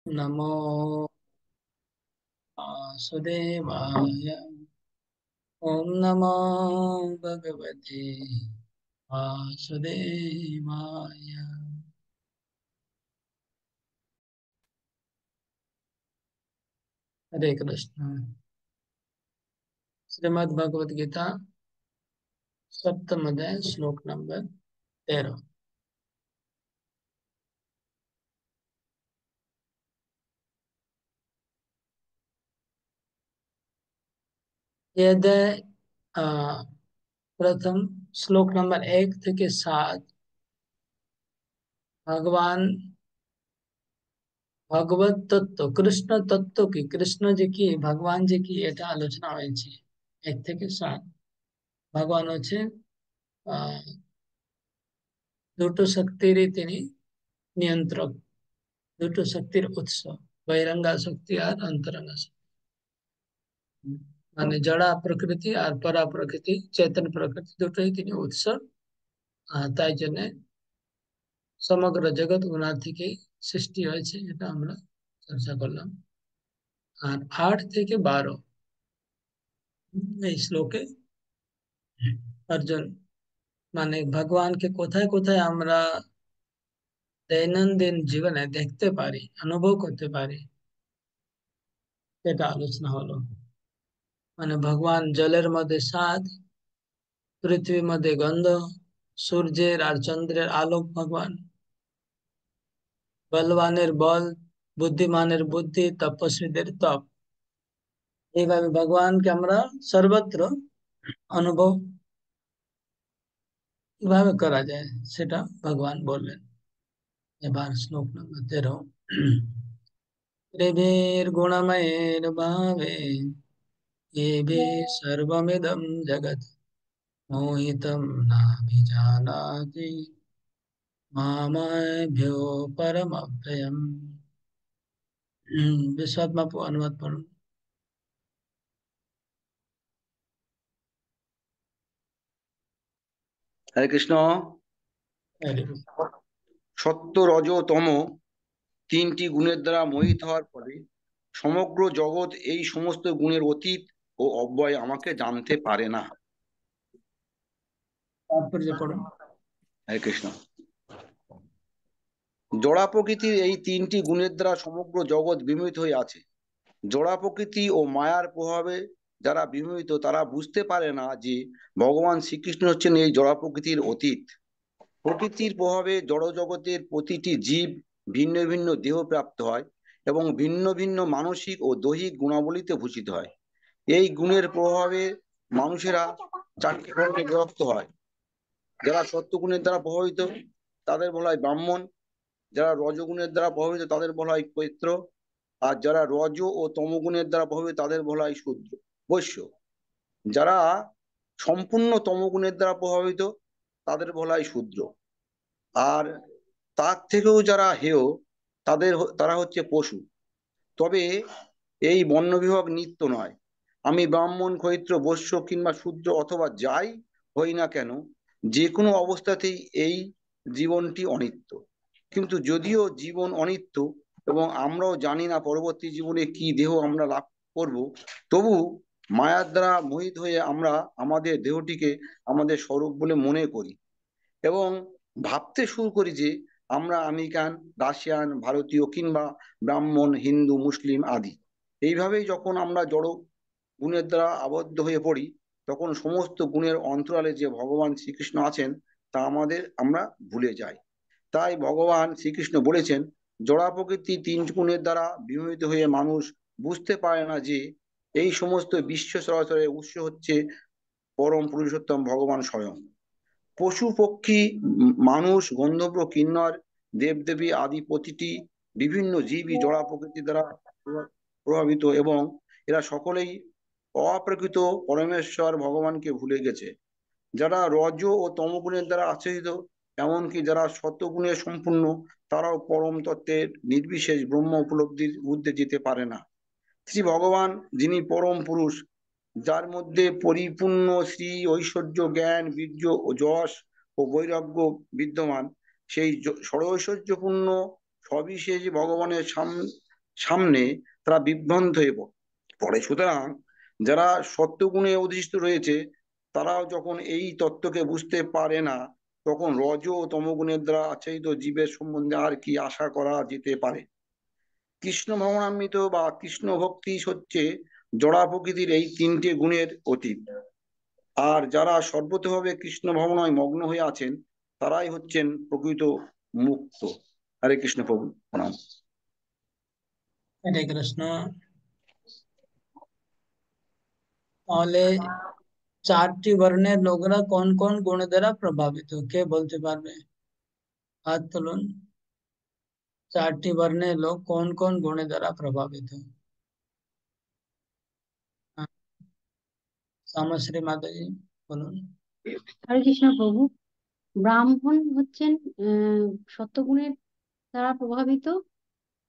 नमो वासुदेवाय। ओम नमो भगवते वासुदेवाय। हरे कृष्ण। श्रीमद् भगवद गीता सप्तम अध्याय श्लोक नंबर 13। यद प्रथम श्लोक नंबर 1 থেকে 7 भगवान ভগবত তত্ত্ব কৃষ্ণ তত্ত্ব কি, কৃষ্ণ যে কি, ভগবান যে কি, এটা আলোচনা হয়েছে। 1 থেকে 7 ভগবান হচ্ছে আহ দুটো শক্তিরই তিনি নিয়ন্ত্রক, দুটো শক্তির উৎস, বহিরঙ্গা শক্তি আর অন্তরঙ্গা শক্তি। মানে জড়া প্রকৃতি আর পরা প্রকৃতি, চেতন প্রকৃতি দুটোই তিনি উৎস। তাই জন্য সমগ্র জগৎ ওনার থেকে সৃষ্টি হয়েছে, এটা আমরা চর্চা করলাম। আর 8 থেকে 12 এই শ্লোকে অর্জুন মানে ভগবানকে কোথায় কোথায় আমরা দৈনন্দিন জীবনে দেখতে পারি, অনুভব করতে পারি, এটা আলোচনা হলো। মানে ভগবান জলের মধ্যে স্বাদ, পৃথিবীর মধ্যে গন্ধ, সূর্যের আর চন্দ্রের আলোক ভগবান, বলবানের বল, বুদ্ধিমানের বুদ্ধি, তপস্বীদের তপ। এইভাবে ভগবানকে আমরা সর্বত্র অনুভব কিভাবে করা যায় সেটা ভগবান বললেন। এবার শ্লোক নম্বর 13। ত্রিভির্গুণময়ের ভাবে येभि सर्वमिदं जगत् मोहितं नाभिजानाति मामभ्यो परमव्ययम्। विश्वात्मा अनुवाद पढ़ो। হরে কৃষ্ণ। Very good. সত্য রজ তম তিনটি গুণের দ্বারা মোহিত হওয়ার ফলে সমগ্র জগৎ এই সমস্ত গুণের অতীত ও অব্যয় আমাকে জানতে পারে না। तात्पर्य पढ़ो। হরে কৃষ্ণ। জড়া প্রকৃতির এই তিনটি গুণের দ্বারা সমগ্র জগৎ বিমোহিত হয়ে আছে। জড়া প্রকৃতি ও মায়ার প্রভাবে যারা বিমোহিত তারা বুঝতে পারে না যে ভগবান শ্রীকৃষ্ণ হচ্ছেন এই জড়া প্রকৃতির অতীত। প্রকৃতির প্রভাবে জড় জগতের প্রতিটি জীব ভিন্ন ভিন্ন দেহ প্রাপ্ত হয় এবং ভিন্ন ভিন্ন মানসিক ও দৈহিক গুণাবলীতে ভূষিত হয়। এই গুণের প্রভাবে মানুষেরা 4টি বর্গে বিভক্ত হয়। যারা সত্যগুণের দ্বারা প্রভাবিত তাদের বলা হয় ব্রাহ্মণ, যারা রজগুণের দ্বারা প্রভাবিত তাদের বলা হয় পৈত্র, আর যারা রজ ও তমগুণের দ্বারা প্রভাবিত তাদের বলা হয় শূদ্র বৈশ্য। যারা সম্পূর্ণ তমগুণের দ্বারা প্রভাবিত তাদের বলা হয় শূদ্র। আর তার থেকেও যারা হেয় তারা হচ্ছে পশু। তবে এই বর্ণবিভাগ নিত্য নয়। আমি ব্রাহ্মণ, ক্ষত্র, বৈশ্য কিংবা শূদ্র অথবা যাই হই না কেন, যে কোনো অবস্থাতেই এই জীবনটি অনিত্য। কিন্তু যদিও জীবন অনিত্য এবং আমরাও জানি না পরবর্তী জীবনে কি দেহ আমরা লাভ করব, তবু মায়ার দ্বারা মোহিত হয়ে আমরা আমাদের দেহটিকে আমাদের স্বরূপ বলে মনে করি এবং ভাবতে শুরু করি যে আমরা আমেরিকান, রাশিয়ান, ভারতীয় কিংবা ব্রাহ্মণ, হিন্দু, মুসলিম আদি। এইভাবেই যখন আমরা জড় গুণের দ্বারা আবদ্ধ হয়ে পড়ি তখন সমস্ত গুণের অন্তরালে যে ভগবান শ্রীকৃষ্ণ আছেন তা আমরা ভুলে যাই। তাই ভগবান শ্রীকৃষ্ণ বলেছেন, জড়া প্রকৃতি 3 গুণের দ্বারা বিমোহিত হয়ে মানুষ বুঝতে পারে না যে এই সমস্ত বিশ্ব চরাচরের উৎস হচ্ছে পরম পুরুষোত্তম ভগবান স্বয়ং। পশু পক্ষী, মানুষ, গন্ধর্ব, কিন্নর, দেবদেবী আদি প্রতিটি বিভিন্ন জীবই জড়া প্রকৃতি দ্বারা প্রভাবিত এবং এরা সকলেই অপ্রকৃত পরমেশ্বর ভগবানকে ভুলে গেছে। যারা রজ ও তমগুণের দ্বারা আচ্ছাদিত, এমনকি যারা সত্যগুণে সম্পূর্ণ, তারাও পরম তত্ত্বের নির্বিশেষ ব্রহ্ম উপলব্ধির ঊর্ধ্বে যেতে পারে না। শ্রী ভগবান, যিনি পরম পুরুষ, যার মধ্যে পরিপূর্ণ শ্রী ঐশ্বর্য, জ্ঞান, বীর্য ও যশ ও বৈরাগ্য বিদ্যমান, সেই ষড়ৈশ্বর্যপূর্ণ সবিশেষ ভগবানের সামনে তারা বিভ্রান্ত হয়ে পড়ে। সুতরাং যারা সত্ত্বগুণে অধিষ্ঠিত রয়েছে তারাও যখন এই তত্ত্বকে বুঝতে পারে না, তখন রজ ও তমগুণের দ্বারা আচ্ছাদিত জীবের সম্বন্ধে আর কি আশা করা যেতে পারে? কৃষ্ণ ভাবনান্বিত বা কৃষ্ণ ভক্তি হচ্ছে জড়া প্রকৃতির এই তিনটে গুণের অতীত। আর যারা সর্বতভাবে কৃষ্ণ ভাবনায় মগ্ন হয়ে আছেন তারাই হচ্ছেন প্রকৃত মুক্ত। হরে কৃষ্ণ প্রভু, প্রণাম। হরে কৃষ্ণ। তাহলে চারটি বর্ণের লোকেরা কোন কোন গুণ দ্বারা প্রভাবিত, কে বলতে পারবে? হাত তুলুন। চারটি বর্ণের লোক কোন কোন গুণের দ্বারা প্রভাবিত? হ্যাঁ, শ্যামাশ্রী মাতাজি বলুন। হরে কৃষ্ণ প্রভু। ব্রাহ্মণ হচ্ছেন সত্যগুণের দ্বারা প্রভাবিত,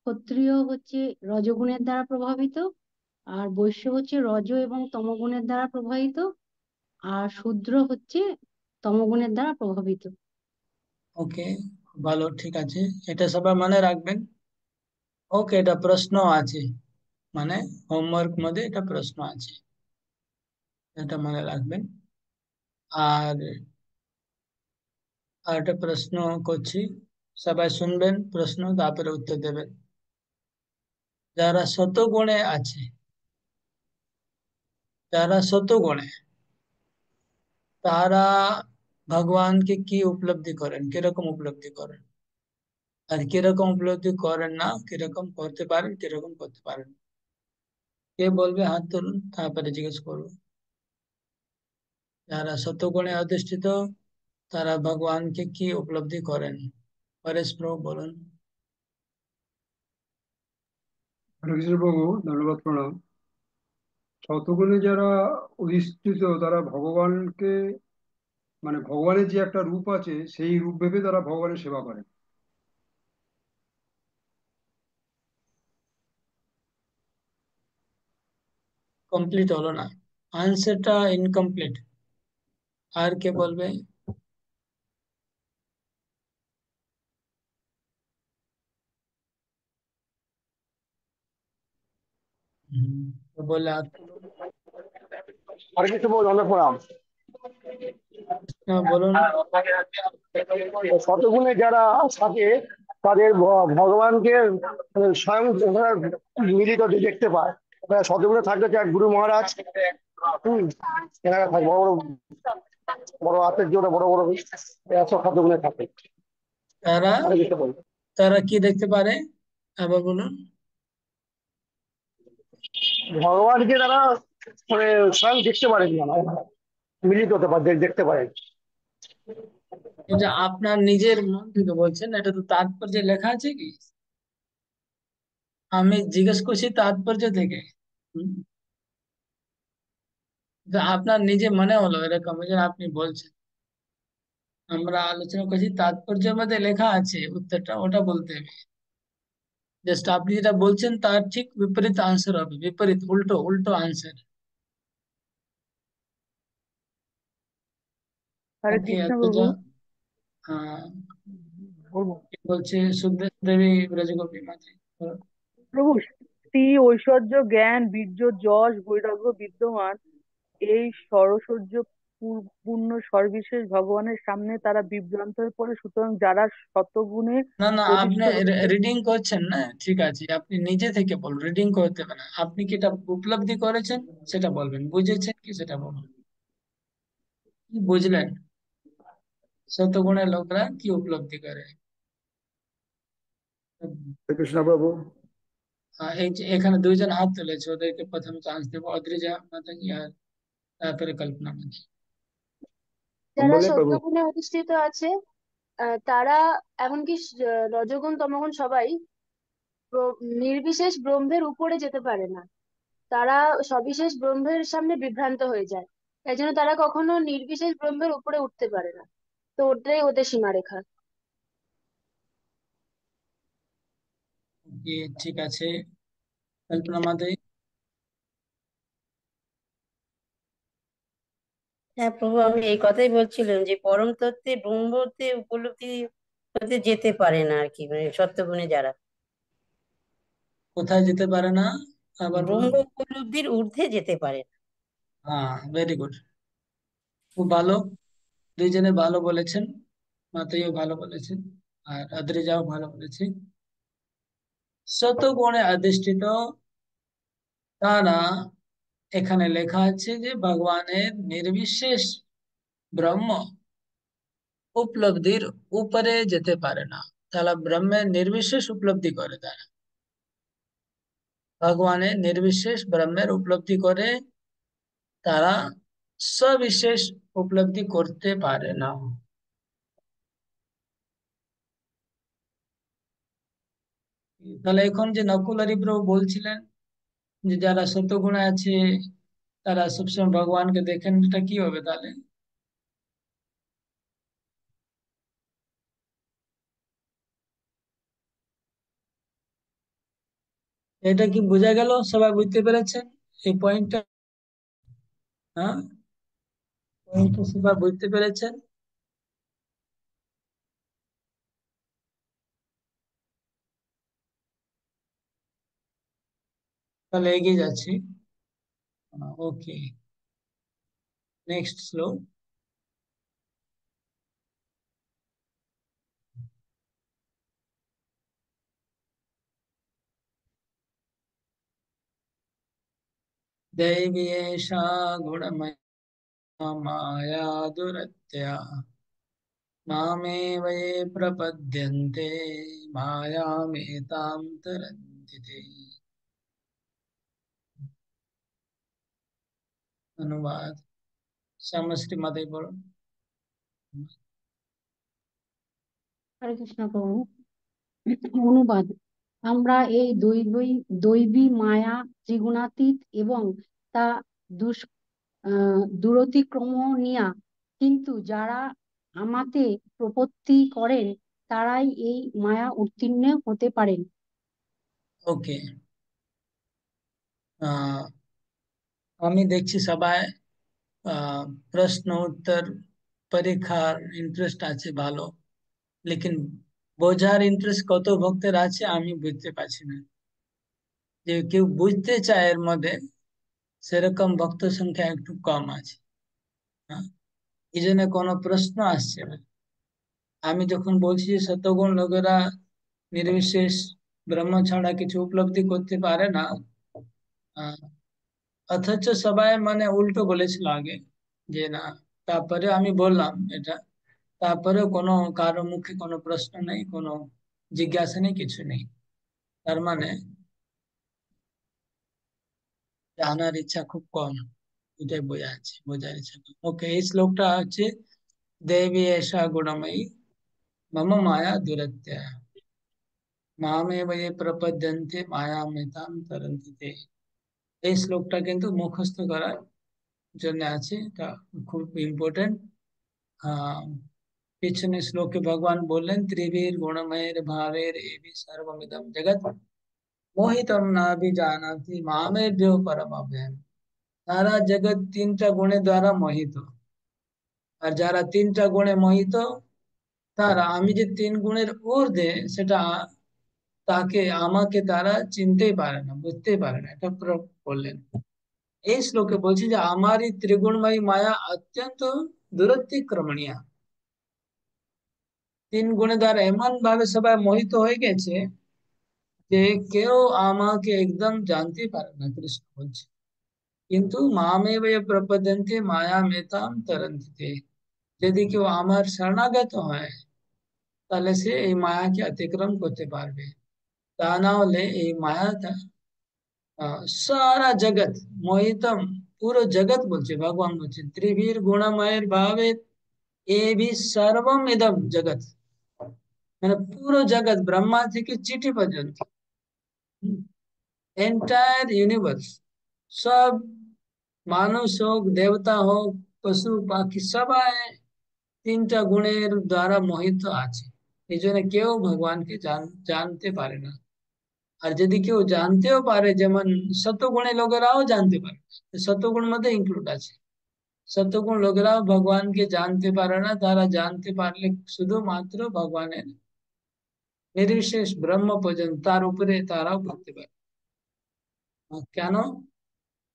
ক্ষত্রিয় হচ্ছে রজগুণের দ্বারা প্রভাবিত, আর বৈশ্য হচ্ছে রজ এবং তমগুণের দ্বারা প্রভাবিত, আর শূদ্র হচ্ছে তমগুণের দ্বারা প্রভাবিত। ওকে, ভালো, ঠিক আছে, এটা সবাই মনে রাখবেন। ওকে, এটা প্রশ্ন আছে, মানে হোমওয়ার্ক মধ্যে এটা প্রশ্ন আছে, এটা মনে রাখবেন। আর আর একটা প্রশ্ন করছি, সবাই শুনবেন প্রশ্ন, তারপরে উত্তর দেবেন। যারা শতগুণে আছে, যারা শতগুণে, তারা ভগবানকে কি উপলব্ধি করেন, কিরকম উপলব্ধি করেন? আর কিরকম উপলব্ধি করেন না, কিরকম করতে পারেন, কিরকম করতে পারেন? কে বলবে? হাত তুলুন, তারপরে জিজ্ঞেস করবো। যারা শতগুণে অধিষ্ঠিত তারা ভগবানকে কি উপলব্ধি করেন? পরেশ প্রভু বলুন। হরে কৃষ্ণ প্রভু, ধন্যবাদ, প্রণাম। শতগুণে যারা অধিষ্ঠিত তারা ভগবানকে, মানে ভগবানের যে একটা রূপ আছে সেই রূপ ভেবে তারা ভগবানের সেবা করে। কমপ্লিট হলো না, আনসারটা ইনকমপ্লিট। আর কে বলবে? তো বললে হাত তুলুন। হরে কৃষ্ণ প্রভু, অনেক প্রণাম। হ্যাঁ, বলুন। শতগুণে যারা থাকে তাদের ভগবানকে স্বয়ং ওরা মিলিত দেখতে পায়। ওরা শতগুণে থাকলে যে এক গুরু মহারাজ, এনারা থাকে বড় বড় বড় হাতের জন্য বড় বড় এত শতগুণে থাকে। তারা হরে কৃষ্ণ প্রভু। তারা কি দেখতে পারে? আবার বলুন। ভগবানকে তারা মানে স্বয়ং দেখতে পারেন না, মিলিত হতে পারে, দেখতে পারেন। এটা আপনার নিজের মন থেকে বলছেন, এটা তো তাৎপর্যে লেখা আছে কি? আমি জিজ্ঞেস করছি তাৎপর্য থেকে। হুম, তো আপনার নিজে মনে হলো এরকম, এই জন্য আপনি বলছেন। আমরা আলোচনা করছি তাৎপর্যের মধ্যে লেখা আছে উত্তরটা, ওটা বলতে হবে। জাস্ট আপনি যেটা বলছেন তার ঠিক বিপরীত আনসার হবে, বিপরীত, উল্টো উল্টো আনসার। হরে ওকে, কৃষ্ণ এত প্রভু। যা। হ্যাঁ, বলবো কি বলছে সুখদেব দেবী ব্রজগোপী মাঝি? প্রভু, শক্তি, ঐশ্বর্য, জ্ঞান, বীর্য, যশ, বৈরাগ্য বিদ্যমান এই সরসৌর্য পূর্ণ সর্বিশেষ ভগবানের সামনে তারা বিভ্রান্ত হয়ে পড়ে। সুতরাং যারা শতগুণে না না, আপনি অধিষ্ঠিত রয়েছে। রিডিং করছেন না, ঠিক আছে, আপনি নিজে থেকে বলুন, রিডিং করতে হবে না। আপনি কি এটা উপলব্ধি করেছেন সেটা বলবেন, বুঝেছেন কি সেটা বলুন। কি বুঝলেন? শতগুণের লোকরা কি উপলব্ধি করে? হরে কৃষ্ণ প্রভু। এই যে এখানে দুইজন হাত তুলেছে, ওদেরকে প্রথম চান্স দেবো, অদ্রিজা মাতাজি আর তারপরে কল্পনা মাতাজি। যারা বলে প্রভু। সত্যগুণে অধিষ্ঠিত আছে তারা এমনকি রজগুণ তমগুণ সবাই নির্বিশেষ ব্রহ্মের উপরে যেতে পারে না। তারা সবিশেষ ব্রহ্মের সামনে বিভ্রান্ত হয়ে যায়। তাই জন্য তারা কখনো নির্বিশেষ ব্রহ্মের উপরে উঠতে পারে না। তো ওটাই ওদের সীমারেখা। জি, ঠিক আছে, কল্পনা মাতাজি। হ্যাঁ প্রভু, আমি এই কথাই বলছিলাম যে পরম তত্ত্বে ব্রহ্মতে উপলব্ধি হতে যেতে পারে না আর কি, মানে সত্যগুণে যারা। কোথায় যেতে পারে না? আবার বলুন। ব্রহ্ম উপলব্ধির ঊর্ধ্বে যেতে পারে না। হ্যাঁ, ভেরি গুড, খুব ভালো। দুইজনে ভালো বলেছেন, মাতাইও ভালো বলেছেন, আর আদ্রিজাও ভালো বলেছে। শতগুণে অধিষ্ঠিত তারা, এখানে লেখা আছে যে ভগবানের নির্বিশেষ ব্রহ্ম উপলব্ধির উপরে যেতে পারে না। তারা ব্রহ্মের নির্বিশেষ উপলব্ধি করে, তারা ভগবানের নির্বিশেষ ব্রহ্মের উপলব্ধি করে, তারা সবিশেষ উপলব্ধি করতে পারে না। তাহলে এখন যে নকুল হরিপ্রভু বলছিলেন যে যারা সত্যগুণে আছে তারা সবসময় ভগবানকে দেখেন, এটা কি হবে তাহলে? এটা কি বোঝা গেল? সবাই বুঝতে পেরেছেন এই পয়েন্টটা? হ্যাঁ, পয়েন্টটা সবাই বুঝতে পেরেছেন? তাহলে এগিয়ে যাচ্ছি। ওকে, নেক্সট শ্লোক। दैवी एषा गुणमयी माया दुरत्या मामेव ये प्रपद्यन्ते मायामेतां तरन्ति ते। अनुवाद श्यामश्री माताई बोलो। হরে কৃষ্ণ প্রভু। অনুবাদ: আমরা এই দৈবী মায়া ত্রিগুণাতীত এবং তা দুষ দূরতিক্রমণীয়া, কিন্তু যারা আমাতে প্রপত্তি করেন তারাই এই মায়া উত্তীর্ণ হতে পারেন। ওকে, আমি দেখছি সবাই প্রশ্ন উত্তর পরীক্ষার ইন্টারেস্ট আছে ভালো, লেকিন বোঝার ইন্টারেস্ট কত ভক্তের আছে আমি বুঝতে পারছি না। যে কেউ বুঝতে চায় এর মধ্যে, সেরকম ভক্ত সংখ্যা একটু কম আছে। হ্যাঁ, এই জন্য কোনো প্রশ্ন আসছে না। আমি যখন বলছি যে শতগুণ লোকেরা নির্বিশেষ ব্রহ্ম ছাড়া কিছু উপলব্ধি করতে পারে না, আহ, অথচ সবাই মানে উল্টো বলেছিল আগে যে না, তারপরে আমি বললাম এটা, তারপরেও কোনো কারো মুখে কোনো প্রশ্ন নেই, কোনো জিজ্ঞাসা নেই, কিছু নেই। তার মানে জানার ইচ্ছা খুব কম, এটাই বোঝার ইচ্ছা কম। ওকে, এই শ্লোকটা হচ্ছে দেবী এষা গুণময়ী মম মায়া দুরত্য মামেব ये প্রপদ্যন্তে মায়ামেতাম তরন্তি তে। এই শ্লোকটা কিন্তু মুখস্থ করার জন্য আছে, এটা খুব ইম্পর্টেন্ট। আহ পিছনে শ্লোকে ভগবান বললেন ত্রিভীর গুণময়ের ভাবের এবি সর্বমিদম জগৎ মোহিতম নাভি জানাতি মামেভ্যো পরম অভ্যম। সারা জগৎ তিনটা গুণের দ্বারা মোহিত, আর যারা তিনটা গুণে মোহিত তারা, আমি যে তিন গুণের ঊর্ধ্বে সেটা, তাকে আমাকে তারা চিনতেই পারে না, বুঝতেই পারে না, এটা পুরো বললেন। এই শ্লোকে বলছি যে আমার এই ত্রিগুণময়ী মায়া অত্যন্ত দূরতিক্রমণীয়। তিন গুণের দ্বারা এমন ভাবে সবাই মোহিত হয়ে গেছে যে কেউ আমাকে একদম জানতে পারে না, কৃষ্ণ বলছে। কিন্তু মামেব ये প্রপদ্যন্তে মায়া মেতাম তরন্তি। যদি কেউ আমার শরণাগত হয় তাহলে সে এই মায়াকে অতিক্রম করতে পারবে, তা না হলে এই মায়াটা সারা জগৎ মোহিতম, পুরো জগৎ বলছে, ভগবান বলছে ত্রিভীর গুণময়ের ভাবে এ ভি সর্বম ইদম জগৎ, মানে পুরো জগৎ ব্রহ্মা থেকে চিঠি পর্যন্ত, এন্টায়ার ইউনিভার্স, সব মানুষ হোক, দেবতা হোক, পশু পাখি সবাই তিনটা গুণের দ্বারা মোহিত আছে। এই জন্য কেউ ভগবানকে জানতে পারে না। আর যদি কেউ জানতেও পারে, যেমন সত্যগুণের লোকেরাও জানতে পারে, সত্যগুণ মধ্যে ইনক্লুড আছে, সত্যগুণ লোকেরাও ভগবানকে জানতে পারে না। তারা জানতে পারলে শুধুমাত্র ভগবানের নির্বিশেষ ব্রহ্ম পর্যন্ত, তার উপরে তারাও করতে পারে। কেন?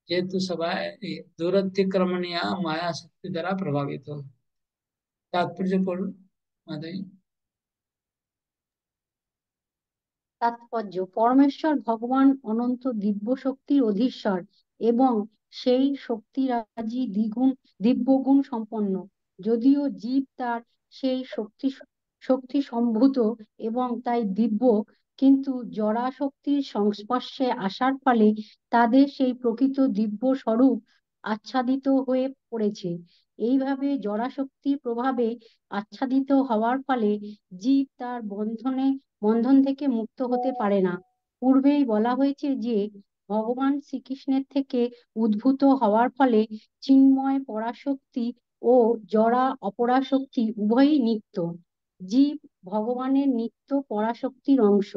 যেহেতু সবাই এই দুরতিক্রমণীয় মায়া শক্তি দ্বারা প্রভাবিত। তাৎপর্য পড়ুন মাধবী। তাৎপর্য: পরমেশ্বর ভগবান অনন্ত দিব্য শক্তির অধীশ্বর এবং সেই শক্তিরাজি দিব্যগুণ সম্পন্ন। যদিও জীব তার সেই শক্তি সম্ভূত এবং তাই দিব্য, কিন্তু জড়া শক্তির সংস্পর্শে আসার ফলে তাদের সেই প্রকৃত দিব্য স্বরূপ আচ্ছাদিত হয়ে পড়েছে। এইভাবে জড়া শক্তির প্রভাবে আচ্ছাদিত হওয়ার ফলে জীব তার বন্ধন থেকে মুক্ত হতে পারে না। পূর্বেই বলা হয়েছে যে ভগবান শ্রীকৃষ্ণের থেকে উদ্ভূত হওয়ার ফলে চিন্ময় পরাশক্তি ও জড়া অপরাশক্তি উভয়ই নিত্য। জীব ভগবানের নিত্য পরাশক্তির অংশ,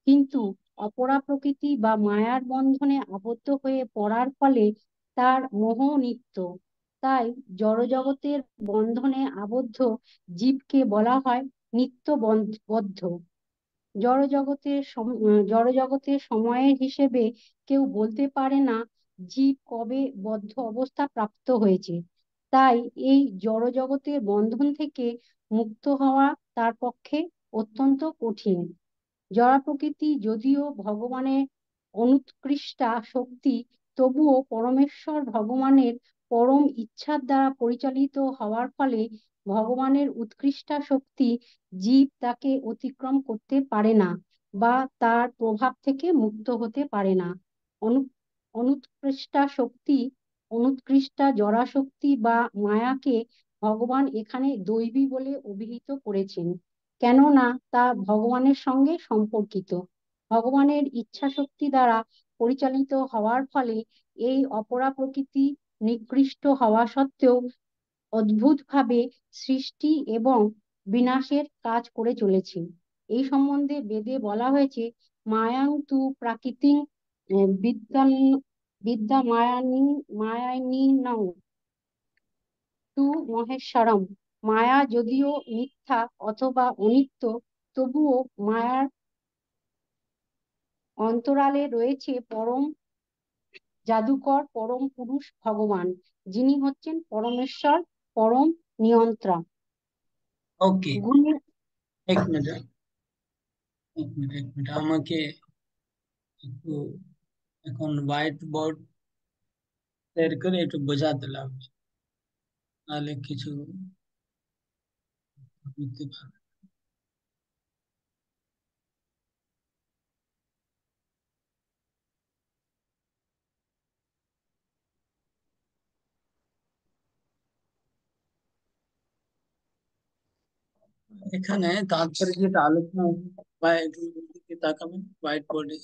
কিন্তু অপরা প্রকৃতি বা মায়ার বন্ধনে আবদ্ধ হয়ে পড়ার ফলে তার মোহ নিত্য। তাই জড়জগতের বন্ধনে আবদ্ধ জীবকে বলা হয় নিত্য বদ্ধ। জড়জগতের সময়ের হিসেবে কেউ বলতে পারে না জীব কবে বদ্ধ অবস্থা প্রাপ্ত হয়েছে। তাই এই জড়জগতের বন্ধন থেকে মুক্ত হওয়া তার পক্ষে অত্যন্ত কঠিন। জড় প্রকৃতি যদিও ভগবানের অনুৎকৃষ্টা শক্তি, তবুও পরমেশ্বর ভগবানের পরম ইচ্ছার দ্বারা পরিচালিত হওয়ার ফলে ভগবানের উৎকৃষ্টা শক্তি জীব তাকে অতিক্রম করতে পারে না বা তার প্রভাব থেকে মুক্ত হতে পারে না। অনু অনুৎকৃষ্টা শক্তি, অনুৎকৃষ্টা জড়া শক্তি বা মায়াকে ভগবান এখানে দৈবী বলে অভিহিত করেছেন, কেননা তা ভগবানের সঙ্গে সম্পর্কিত। ভগবানের ইচ্ছা শক্তি দ্বারা পরিচালিত হওয়ার ফলে এই অপরা প্রকৃতি নিকৃষ্ট হওয়া সত্ত্বেও অদ্ভুতভাবে সৃষ্টি এবং বিনাশের কাজ করে চলেছে। এই সম্বন্ধে বেদে বলা হয়েছে, মায়াং তু প্রাকৃতিং বিদ্যান বিদ্যা মায়ানী নং তু মহেশ্বরম। মায়া যদিও মিথ্যা অথবা অনিত্য, তবুও মায়ার অন্তরালে রয়েছে পরম জাদুকর পরম পুরুষ ভগবান, যিনি হচ্ছেন পরমেশ্বর, পরম নিয়ন্ত্রক। ওকে, গুণের এক মিনিট, এক মিনিট আমাকে একটু এখন হোয়াইট বোর্ড বের করে একটু বোঝাতে লাগবে, নাহলে কিছু বুঝতে পারবে। এখানে তাৎপর্য যেটা আলোচনা হচ্ছে, বা একটু দিকে তাকাবেন হোয়াইট বোর্ডে।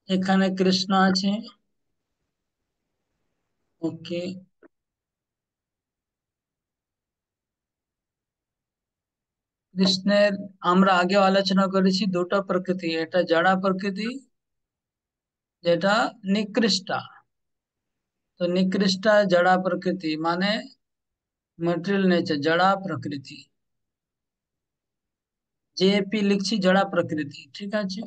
এখানে কৃষ্ণ আছে, ওকে। কৃষ্ণের আমরা আগে আলোচনা করেছি দুটো প্রকৃতি, এটা জড়া প্রকৃতি, যেটা নিকৃষ্টা। তো নিকৃষ্টা জড়া প্রকৃতি মানে ম্যাটেরিয়াল নেচার, জড়া প্রকৃতি। জেপি লিখছি জড়া প্রকৃতি, ঠিক আছে।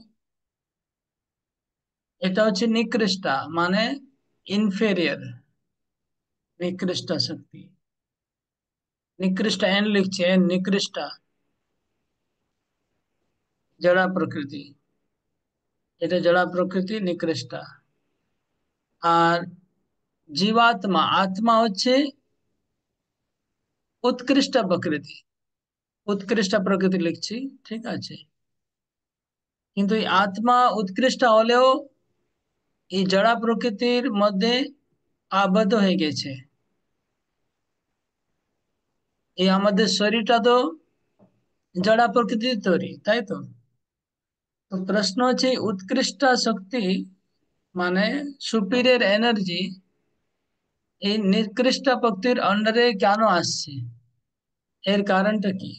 এটা হচ্ছে নিকৃষ্টা মানে ইনফেরিয়র, নিকৃষ্টা শক্তি। নিকৃষ্টা এন লিখছে, এন নিকৃষ্টা জড়া প্রকৃতি, এটা জড়া প্রকৃতি নিকৃষ্টা। আর জীবাত্মা, আত্মা হচ্ছে উৎকৃষ্ট প্রকৃতি, উৎকৃষ্ট প্রকৃতি লিখছি, ঠিক আছে। কিন্তু এই আত্মা উৎকৃষ্ট হলেও এই জড়া প্রকৃতির মধ্যে আবদ্ধ হয়ে গেছে। এই আমাদের শরীরটা তো জড়া প্রকৃতির তৈরি, তাই তো। তো প্রশ্ন হচ্ছে উৎকৃষ্ট শক্তি মানে সুপিরিয়র এনার্জি এই নিকৃষ্ট প্রকৃতির আন্ডারে কেন আসছে, এর কারণটা কি?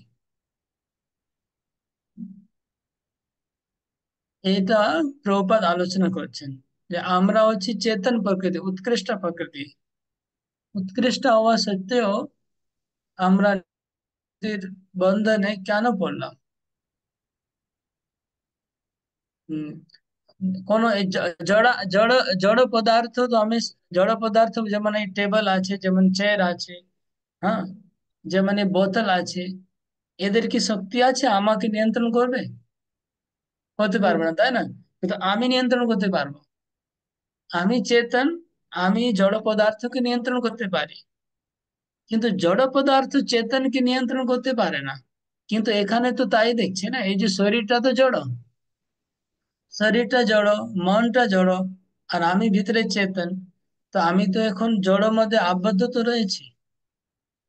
এটা প্রভুপাদ আলোচনা করছেন যে আমরা হচ্ছে চেতন প্রকৃতি, উৎকৃষ্ট প্রকৃতি। উৎকৃষ্ট হওয়া সত্ত্বেও আমরা নিজের বন্ধনে কেন পড়লাম? হম কোন এই জড় জড় পদার্থ তো আমি, জড় পদার্থ যেমন এই টেবিল আছে, যেমন চেয়ার আছে, হ্যাঁ, যেমন এই বোতল আছে, এদের কি শক্তি আছে আমাকে নিয়ন্ত্রণ করবে? হতে পারবে না, তাই না? কিন্তু আমি নিয়ন্ত্রণ করতে পারবো। আমি চেতন, আমি জড় পদার্থকে নিয়ন্ত্রণ করতে পারি, কিন্তু জড় পদার্থ চেতনকে নিয়ন্ত্রণ করতে পারে না। কিন্তু এখানে তো তাই দেখছি না, এই যে শরীরটা তো জড়, শরীরটা জড়, মনটা জড়, আর আমি ভিতরে চেতন। তো আমি তো এখন জড় মধ্যে আবদ্ধ তো রয়েছি।